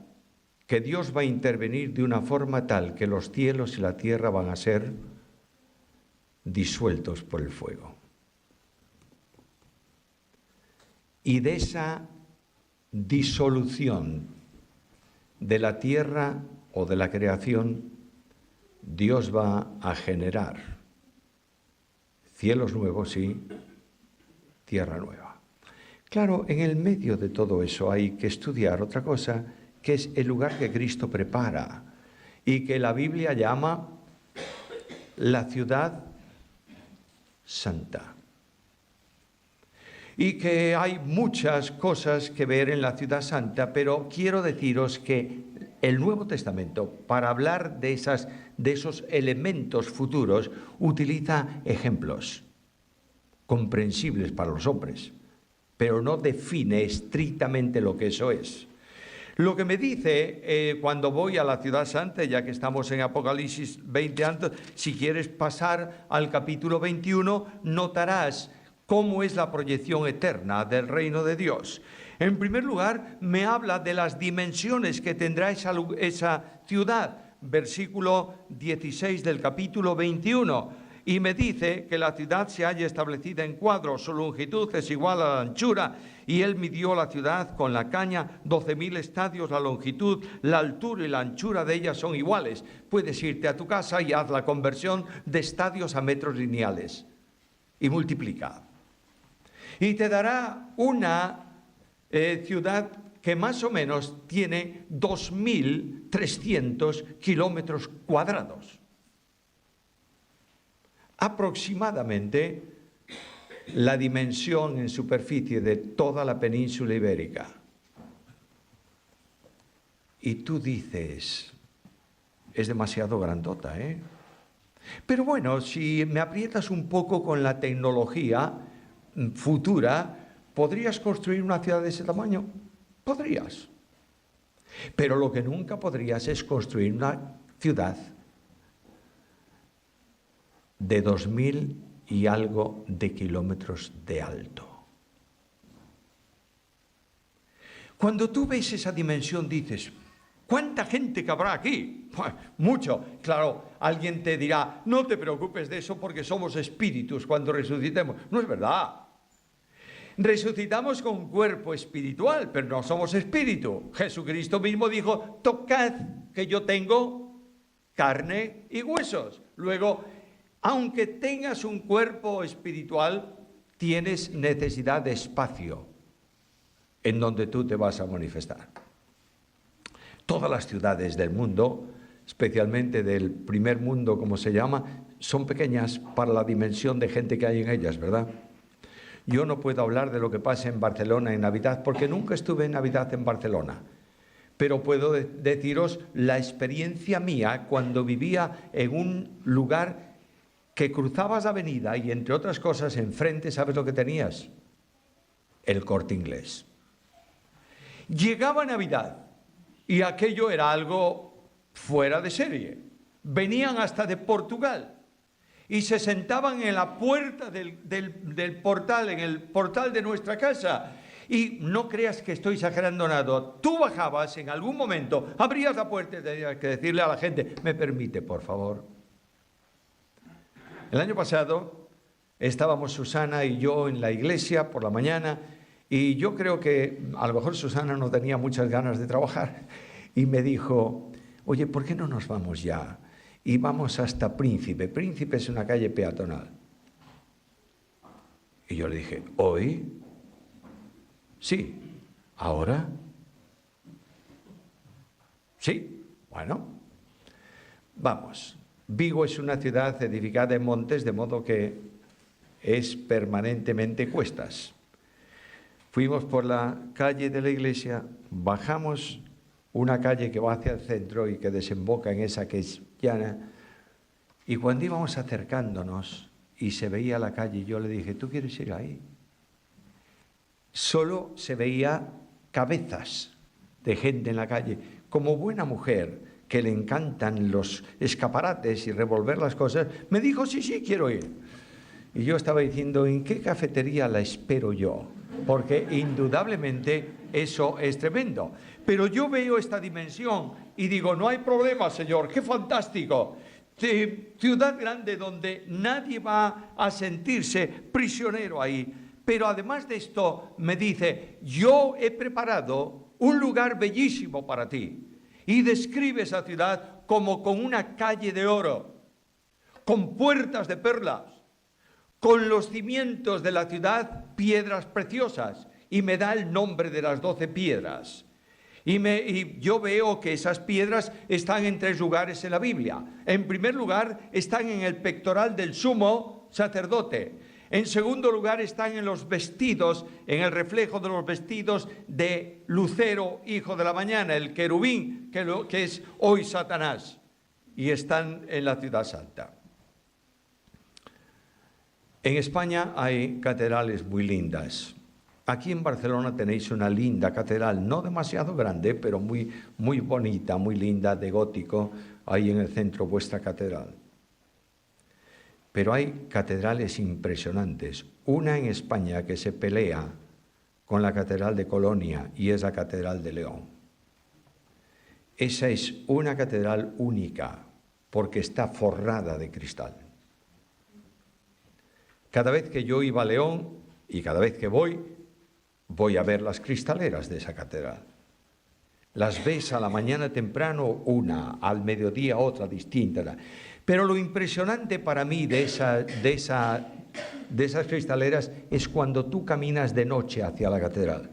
S1: que Dios va a intervenir de una forma tal que los cielos y la tierra van a ser disueltos por el fuego. Y de esa disolución de la tierra o de la creación, Dios va a generar cielos nuevos y tierra nueva. Claro, en el medio de todo eso hay que estudiar otra cosa, que es el lugar que Cristo prepara y que la Biblia llama la ciudad santa. Y que hay muchas cosas que ver en la ciudad santa, pero quiero deciros que el Nuevo Testamento, para hablar de esos elementos futuros, utiliza ejemplos comprensibles para los hombres, pero no define estrictamente lo que eso es. Lo que me dice cuando voy a la ciudad santa, ya que estamos en Apocalipsis 20 antes, si quieres pasar al capítulo 21, notarás cómo es la proyección eterna del reino de Dios. En primer lugar, me habla de las dimensiones que tendrá esa ciudad, versículo 16 del capítulo 21. Y me dice que la ciudad se halla establecida en cuadros, su longitud es igual a la anchura, y él midió la ciudad con la caña, 12.000 estadios la longitud, la altura y la anchura de ella son iguales. Puedes irte a tu casa y haz la conversión de estadios a metros lineales y multiplica. Y te dará una ciudad que más o menos tiene 2.300 kilómetros cuadrados. Aproximadamente la dimensión en superficie de toda la península ibérica. Y tú dices, es demasiado grandota, ¿eh? Pero bueno, si me aprietas un poco con la tecnología futura, ¿podrías construir una ciudad de ese tamaño? Podrías. Pero lo que nunca podrías es construir una ciudad de 2000 y algo de kilómetros de alto. Cuando tú ves esa dimensión dices, ¿cuánta gente cabrá aquí? Pues, mucho. Claro, alguien te dirá, no te preocupes de eso porque somos espíritus cuando resucitemos. No es verdad. Resucitamos con cuerpo espiritual, pero no somos espíritu. Jesucristo mismo dijo, tocad que yo tengo carne y huesos. Luego, aunque tengas un cuerpo espiritual, tienes necesidad de espacio en donde tú te vas a manifestar. Todas las ciudades del mundo, especialmente del primer mundo, como se llama, son pequeñas para la dimensión de gente que hay en ellas, ¿verdad? Yo no puedo hablar de lo que pasa en Barcelona en Navidad, porque nunca estuve en Navidad en Barcelona. Pero puedo deciros la experiencia mía cuando vivía en un lugar que cruzabas la avenida y, entre otras cosas, enfrente, ¿sabes lo que tenías? El Corte Inglés. Llegaba Navidad y aquello era algo fuera de serie. Venían hasta de Portugal y se sentaban en la puerta del portal, en el portal de nuestra casa. Y no creas que estoy exagerando nada. Tú bajabas en algún momento, abrías la puerta y tenías que decirle a la gente, ¿me permite, por favor? El año pasado estábamos Susana y yo en la iglesia por la mañana y yo creo que a lo mejor Susana no tenía muchas ganas de trabajar y me dijo, oye, ¿por qué no nos vamos ya? Y vamos hasta Príncipe. Príncipe es una calle peatonal. Y yo le dije, ¿hoy? Sí. ¿Ahora? Sí. Bueno, vamos. Vigo es una ciudad edificada en montes, de modo que es permanentemente cuestas. Fuimos por la calle de la iglesia, bajamos una calle que va hacia el centro y que desemboca en esa que es llana, y cuando íbamos acercándonos y se veía la calle, yo le dije, ¿tú quieres ir ahí? Solo se veía cabezas de gente en la calle. Como buena mujer que le encantan los escaparates y revolver las cosas, me dijo, sí, quiero ir. Y yo estaba diciendo, ¿en qué cafetería la espero yo? Porque indudablemente eso es tremendo. Pero yo veo esta dimensión y digo, no hay problema, Señor, qué fantástico. Ciudad grande donde nadie va a sentirse prisionero ahí. Pero además de esto, me dice, yo he preparado un lugar bellísimo para ti. Y describe esa ciudad como con una calle de oro, con puertas de perlas, con los cimientos de la ciudad, piedras preciosas, y me da el nombre de las 12 piedras. Y yo veo que esas piedras están en 3 lugares en la Biblia. En primer lugar, están en el pectoral del sumo sacerdote. En segundo lugar, están en los vestidos, en el reflejo de los vestidos de Lucero, hijo de la mañana, el querubín, que es hoy Satanás. Y están en la ciudad santa. En España hay catedrales muy lindas. Aquí en Barcelona tenéis una linda catedral, no demasiado grande, pero muy bonita, muy linda, de gótico, ahí en el centro, vuestra catedral. Pero hay catedrales impresionantes. Una en España que se pelea con la Catedral de Colonia y es la Catedral de León. Esa es una catedral única porque está forrada de cristal. Cada vez que yo iba a León y cada vez que voy a ver las cristaleras de esa catedral. Las ves a la mañana temprano una, al mediodía otra distinta. Pero lo impresionante para mí de esas cristaleras es cuando tú caminas de noche hacia la catedral.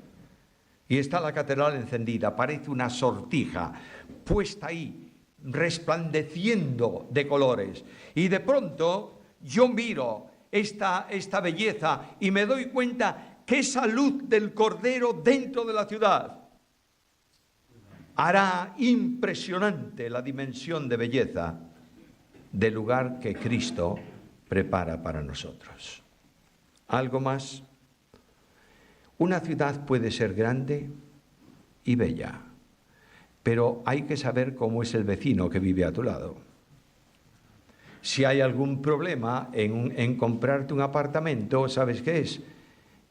S1: Y está la catedral encendida, parece una sortija puesta ahí, resplandeciendo de colores. Y de pronto yo miro esta belleza y me doy cuenta que esa luz del Cordero dentro de la ciudad hará impresionante la dimensión de belleza del lugar que Cristo prepara para nosotros. ¿Algo más? Una ciudad puede ser grande y bella, pero hay que saber cómo es el vecino que vive a tu lado. Si hay algún problema en comprarte un apartamento, ¿sabes qué es?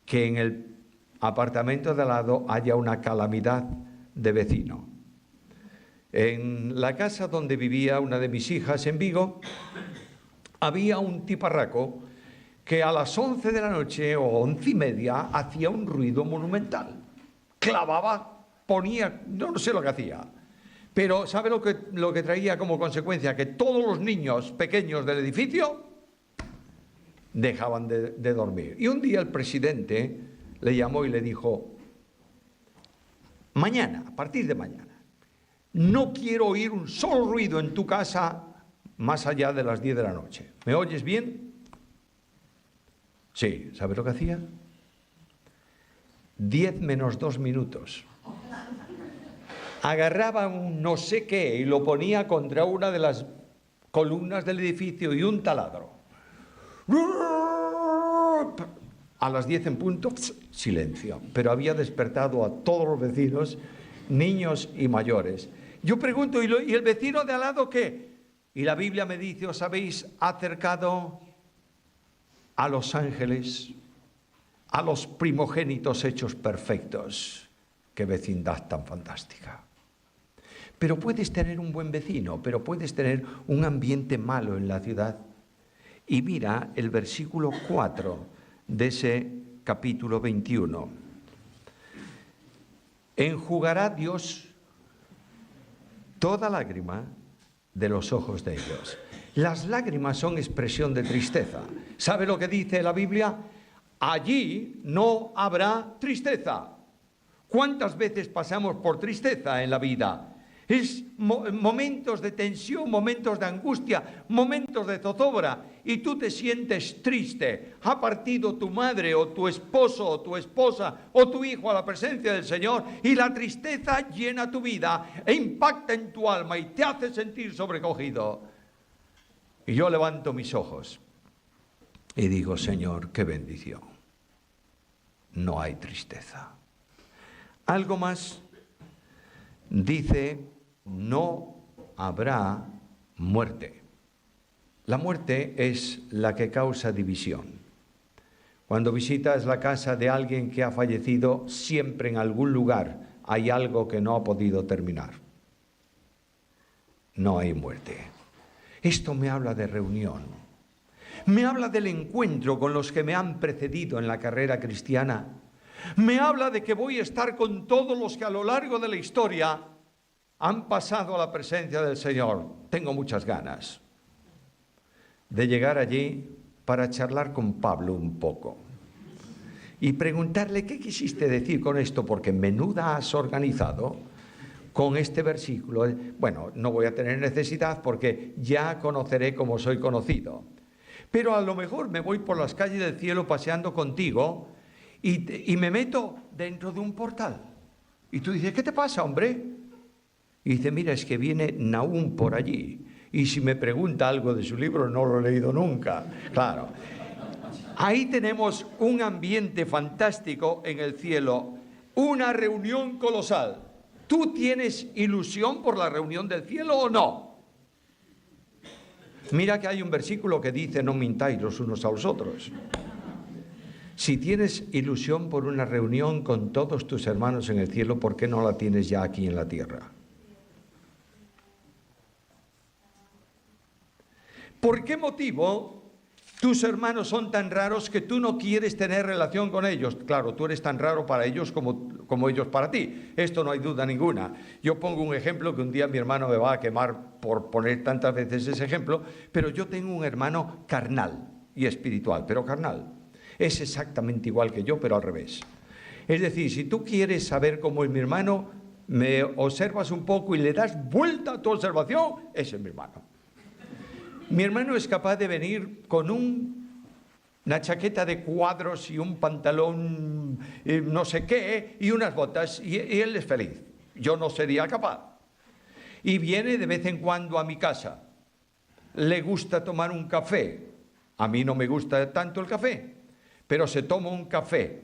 S1: Que en el apartamento de al lado haya una calamidad de vecino. En la casa donde vivía una de mis hijas en Vigo, había un tiparraco que a las 11 de la noche o 11:30 hacía un ruido monumental. Clavaba, ponía, no sé lo que hacía. Pero ¿sabe lo que traía como consecuencia? Que todos los niños pequeños del edificio dejaban de dormir. Y un día el presidente le llamó y le dijo: mañana, a partir de mañana, no quiero oír un solo ruido en tu casa más allá de las 10 de la noche. ¿Me oyes bien? Sí. ¿Sabe lo que hacía? 10 menos 2 minutos. Agarraba un no sé qué y lo ponía contra una de las columnas del edificio y un taladro. A las 10 en punto, silencio. Pero había despertado a todos los vecinos, niños y mayores. Yo pregunto, ¿y el vecino de al lado qué? Y la Biblia me dice: ¿os habéis acercado a los ángeles, a los primogénitos hechos perfectos? ¡Qué vecindad tan fantástica! Pero puedes tener un buen vecino, pero puedes tener un ambiente malo en la ciudad. Y mira el versículo 4 de ese capítulo 21. Enjugará Dios toda lágrima de los ojos de ellos. Las lágrimas son expresión de tristeza. ¿Sabe lo que dice la Biblia? Allí no habrá tristeza. ¿Cuántas veces pasamos por tristeza en la vida? Es momentos de tensión, momentos de angustia, momentos de zozobra, y tú te sientes triste. Ha partido tu madre o tu esposo o tu esposa o tu hijo a la presencia del Señor, y la tristeza llena tu vida e impacta en tu alma y te hace sentir sobrecogido. Y yo levanto mis ojos y digo: Señor, qué bendición. No hay tristeza. Algo más, dice: no habrá muerte. La muerte es la que causa división. Cuando visitas la casa de alguien que ha fallecido, siempre en algún lugar hay algo que no ha podido terminar. No hay muerte. Esto me habla de reunión. Me habla del encuentro con los que me han precedido en la carrera cristiana. Me habla de que voy a estar con todos los que a lo largo de la historia han pasado a la presencia del Señor. Tengo muchas ganas de llegar allí para charlar con Pablo un poco y preguntarle: ¿qué quisiste decir con esto? Porque menuda has organizado con este versículo. Bueno, no voy a tener necesidad porque ya conoceré como soy conocido. Pero a lo mejor me voy por las calles del cielo paseando contigo y me meto dentro de un portal. Y tú dices: ¿qué te pasa, hombre? Y dice: mira, es que viene Nahum por allí. Y si me pregunta algo de su libro, no lo he leído nunca. Claro. Ahí tenemos un ambiente fantástico en el cielo, una reunión colosal. ¿Tú tienes ilusión por la reunión del cielo o no? Mira que hay un versículo que dice: no mintáis los unos a los otros. Si tienes ilusión por una reunión con todos tus hermanos en el cielo, ¿por qué no la tienes ya aquí en la tierra? ¿Por qué motivo tus hermanos son tan raros que tú no quieres tener relación con ellos? Claro, tú eres tan raro para ellos como ellos para ti. Esto no hay duda ninguna. Yo pongo un ejemplo que un día mi hermano me va a quemar por poner tantas veces ese ejemplo, pero yo tengo un hermano carnal y espiritual, pero carnal. Es exactamente igual que yo, pero al revés. Es decir, si tú quieres saber cómo es mi hermano, me observas un poco y le das vuelta a tu observación, ese es mi hermano. Mi hermano es capaz de venir con una chaqueta de cuadros y un pantalón no sé qué y unas botas y él es feliz. Yo no sería capaz. Y viene de vez en cuando a mi casa. le gusta tomar un café. A mí no me gusta tanto el café, pero se toma un café.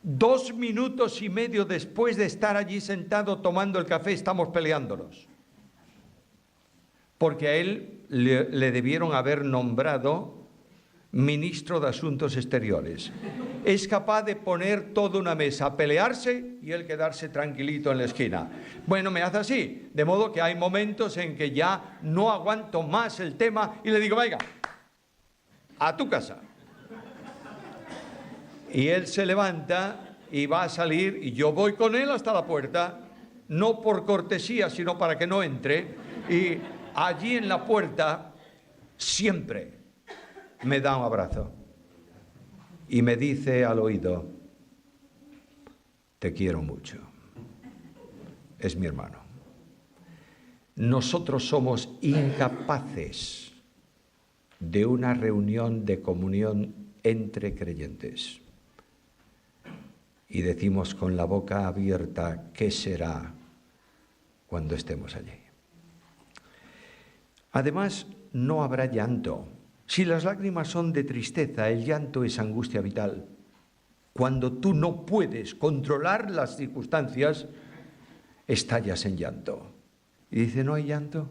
S1: 2 minutos y medio después de estar allí sentado tomando el café, estamos peleándonos. Porque a él le debieron haber nombrado ministro de Asuntos Exteriores. Es capaz de poner toda una mesa a pelearse y él quedarse tranquilito en la esquina. Bueno, me hace así, de modo que hay momentos en que ya no aguanto más el tema y le digo, venga, a tu casa. Y él se levanta y va a salir y yo voy con él hasta la puerta, no por cortesía, sino para que no entre. Y allí en la puerta siempre me da un abrazo y me dice al oído, te quiero mucho. Es mi hermano. Nosotros somos incapaces de una reunión de comunión entre creyentes. Y decimos con la boca abierta, ¿qué será cuando estemos allí? Además, no habrá llanto. Si las lágrimas son de tristeza, el llanto es angustia vital. Cuando tú no puedes controlar las circunstancias, estallas en llanto. Y dice, ¿no hay llanto?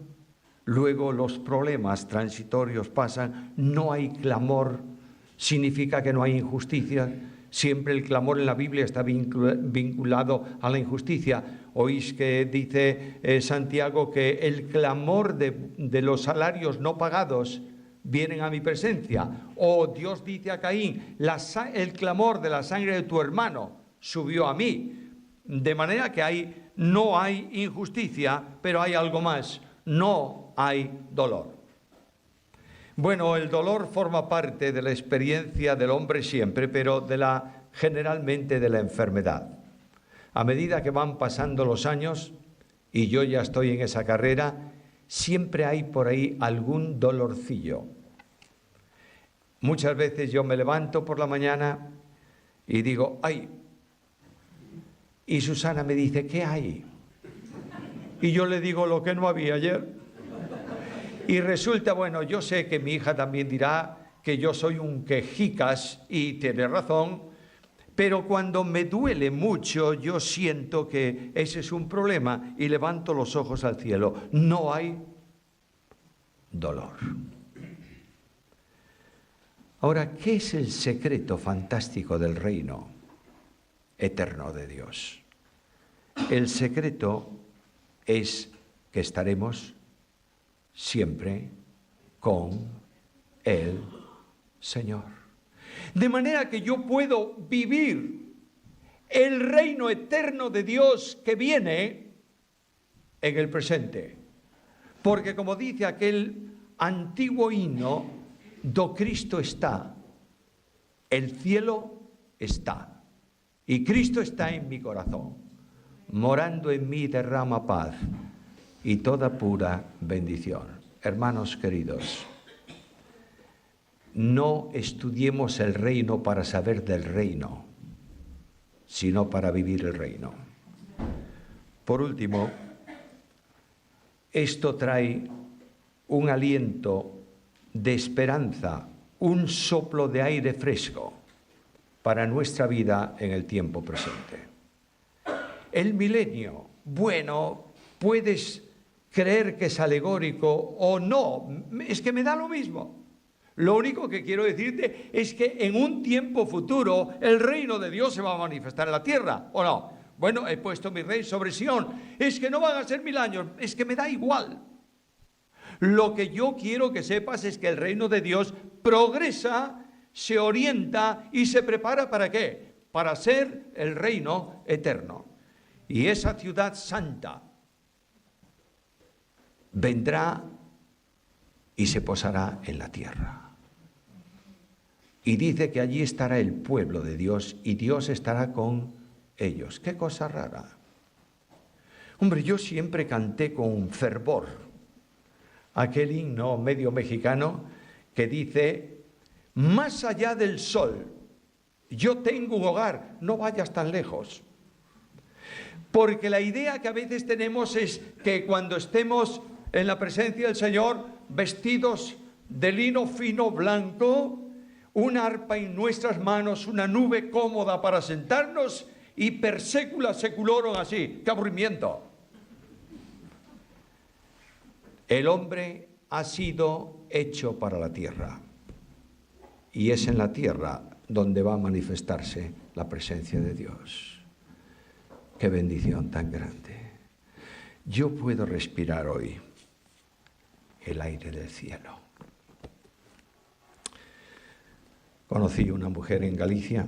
S1: Luego los problemas transitorios pasan, no hay clamor, significa que no hay injusticia. Siempre el clamor en la Biblia está vinculado a la injusticia. Oís que dice Santiago que el clamor de los salarios no pagados vienen a mi presencia. O Dios dice a Caín, el clamor de la sangre de tu hermano subió a mí. De manera que no hay injusticia, pero hay algo más. No hay dolor. Bueno, el dolor forma parte de la experiencia del hombre siempre, pero generalmente de la enfermedad. A medida que van pasando los años, y yo ya estoy en esa carrera, siempre hay por ahí algún dolorcillo. Muchas veces yo me levanto por la mañana y digo, ¡ay! Y Susana me dice, ¿qué hay? Y yo le digo lo que no había ayer. Y resulta, bueno, yo sé que mi hija también dirá que yo soy un quejicas y tiene razón, pero cuando me duele mucho yo siento que ese es un problema y levanto los ojos al cielo. No hay dolor. Ahora, ¿qué es el secreto fantástico del reino eterno de Dios? El secreto es que estaremos siempre con el Señor. De manera que yo puedo vivir el reino eterno de Dios que viene en el presente. Porque como dice aquel antiguo himno, do Cristo está, el cielo está, y Cristo está en mi corazón, morando en mí derrama paz y toda pura bendición. Hermanos queridos, no estudiemos el reino para saber del reino, sino para vivir el reino. Por último, esto trae un aliento de esperanza, un soplo de aire fresco para nuestra vida en el tiempo presente. El milenio, bueno, puedes creer que es alegórico o no, es que me da lo mismo. Lo único que quiero decirte es que en un tiempo futuro el reino de Dios se va a manifestar en la tierra, ¿o no? Bueno, he puesto mi rey sobre Sión. Es que no van a ser 1000 años, es que me da igual. Lo que yo quiero que sepas es que el reino de Dios progresa, se orienta y se prepara ¿para qué? Para ser el reino eterno. Y esa ciudad santa vendrá y se posará en la tierra. Y dice que allí estará el pueblo de Dios y Dios estará con ellos. ¡Qué cosa rara! Hombre, yo siempre canté con fervor aquel himno medio mexicano que dice, más allá del sol, yo tengo un hogar, no vayas tan lejos. Porque la idea que a veces tenemos es que cuando estemos en la presencia del Señor, vestidos de lino fino blanco, una arpa en nuestras manos, una nube cómoda para sentarnos y per secula seculorum así. ¡Qué aburrimiento! El hombre ha sido hecho para la tierra y es en la tierra donde va a manifestarse la presencia de Dios. ¡Qué bendición tan grande! Yo puedo respirar hoy el aire del cielo. Conocí una mujer en Galicia,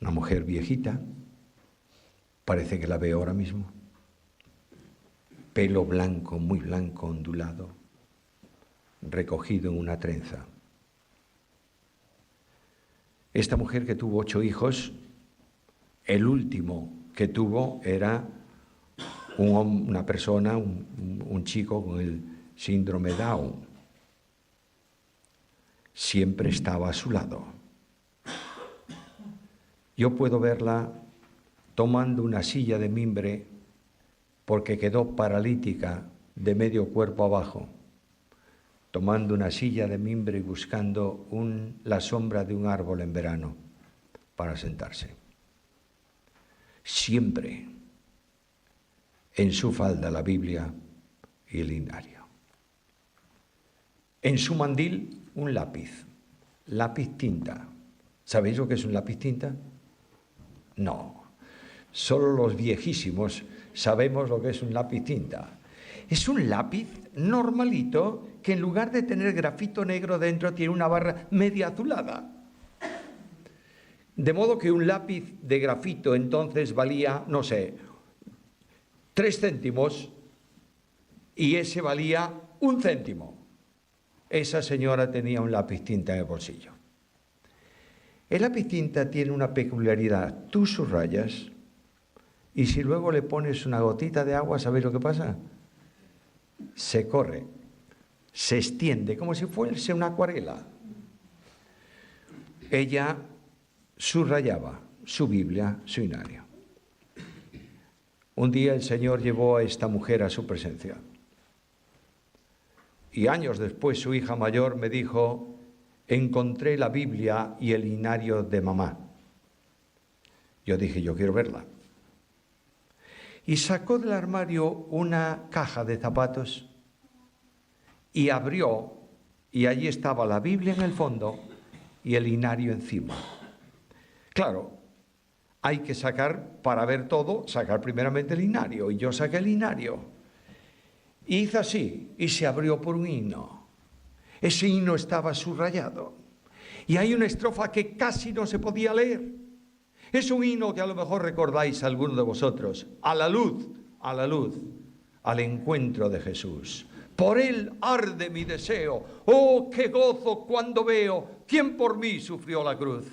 S1: una mujer viejita, parece que la veo ahora mismo, pelo blanco, muy blanco, ondulado, recogido en una trenza. Esta mujer que tuvo 8 hijos, el último que tuvo era una persona, un chico con el síndrome Down. Siempre estaba a su lado. Yo puedo verla tomando una silla de mimbre porque quedó paralítica de medio cuerpo abajo, tomando una silla de mimbre y buscando la sombra de un árbol en verano para sentarse. Siempre en su falda la Biblia y el linario. En su mandil un lápiz tinta. ¿Sabéis lo que es un lápiz tinta? No, solo los viejísimos sabemos lo que es un lápiz tinta. Es un lápiz normalito que en lugar de tener grafito negro dentro tiene una barra media azulada. De modo que un lápiz de grafito entonces valía, no sé, 3 céntimos y ese valía 1 céntimo. Esa señora tenía un lápiz tinta en el bolsillo. El lápiz tinta tiene una peculiaridad. Tú subrayas y si luego le pones una gotita de agua, ¿sabéis lo que pasa? Se corre, se extiende, como si fuese una acuarela. Ella subrayaba su Biblia, su linario. Un día el Señor llevó a esta mujer a su presencia. Y años después su hija mayor me dijo, encontré la Biblia y el linario de mamá. Yo dije, yo quiero verla. Y sacó del armario una caja de zapatos y abrió, y allí estaba la Biblia en el fondo y el linario encima. Claro, hay que sacar, para ver todo, sacar primeramente el linario, y yo saqué el linario. Y hizo así, y se abrió por un himno. Ese himno estaba subrayado. Y hay una estrofa que casi no se podía leer. Es un himno que a lo mejor recordáis alguno de vosotros. A la luz, al encuentro de Jesús. Por él arde mi deseo. Oh, qué gozo cuando veo quién por mí sufrió la cruz.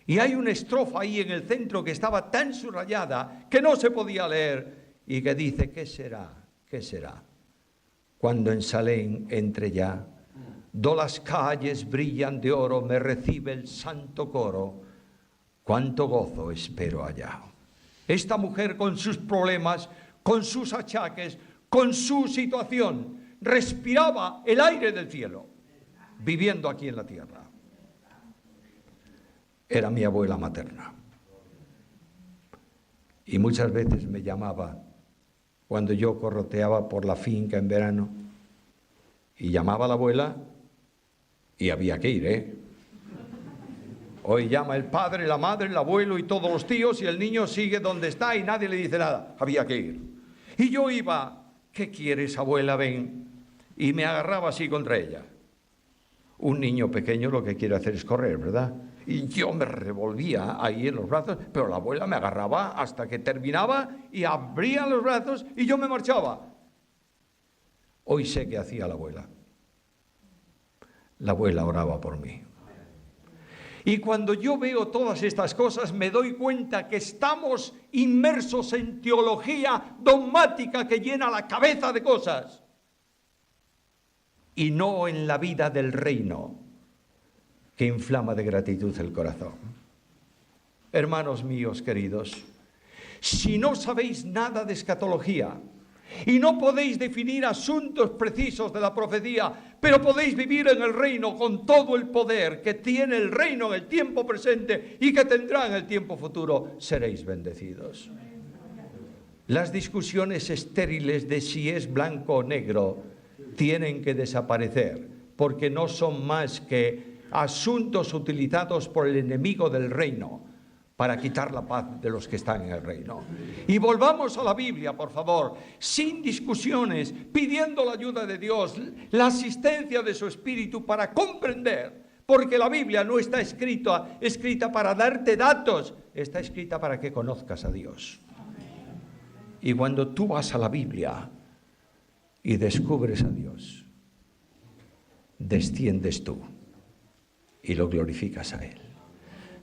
S1: Y hay una estrofa ahí en el centro que estaba tan subrayada que no se podía leer y que dice, ¿qué será? ¿Qué será? Cuando en Salem entre ya, do las calles brillan de oro, me recibe el santo coro, cuánto gozo espero allá. Esta mujer con sus problemas, con sus achaques, con su situación, respiraba el aire del cielo, viviendo aquí en la tierra. Era mi abuela materna. Y muchas veces me llamaba cuando yo corroteaba por la finca en verano y llamaba a la abuela y había que ir, Hoy llama el padre, la madre, el abuelo y todos los tíos y el niño sigue donde está y nadie le dice nada. Había que ir. Y yo iba, ¿qué quieres, abuela? Ven. Y me agarraba así contra ella. Un niño pequeño lo que quiere hacer es correr, ¿verdad? Y yo me revolvía ahí en los brazos, pero la abuela me agarraba hasta que terminaba y abría los brazos y yo me marchaba. Hoy sé qué hacía la abuela. La abuela oraba por mí. Y cuando yo veo todas estas cosas me doy cuenta que estamos inmersos en teología dogmática que llena la cabeza de cosas y no en la vida del reino que inflama de gratitud el corazón. Hermanos míos queridos, si no sabéis nada de escatología, Y no podéis definir asuntos precisos de la profecía, pero podéis vivir en el reino con todo el poder que tiene el reino en el tiempo presente y que tendrá en el tiempo futuro. Seréis bendecidos. Las discusiones estériles de si es blanco o negro tienen que desaparecer, porque no son más que asuntos utilizados por el enemigo del reino para quitar la paz de los que están en el reino. Y volvamos a la Biblia, por favor, sin discusiones, pidiendo la ayuda de Dios, la asistencia de su Espíritu para comprender, porque la Biblia no está escrita para darte datos, está escrita para que conozcas a Dios. Y cuando tú vas a la Biblia y descubres a Dios, desciendes tú y lo glorificas a Él.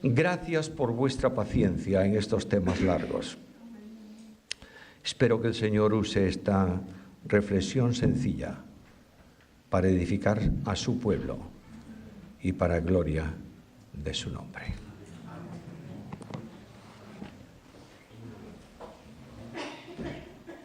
S1: Gracias por vuestra paciencia en estos temas largos. Espero que el Señor use esta reflexión sencilla para edificar a su pueblo y para gloria de su nombre.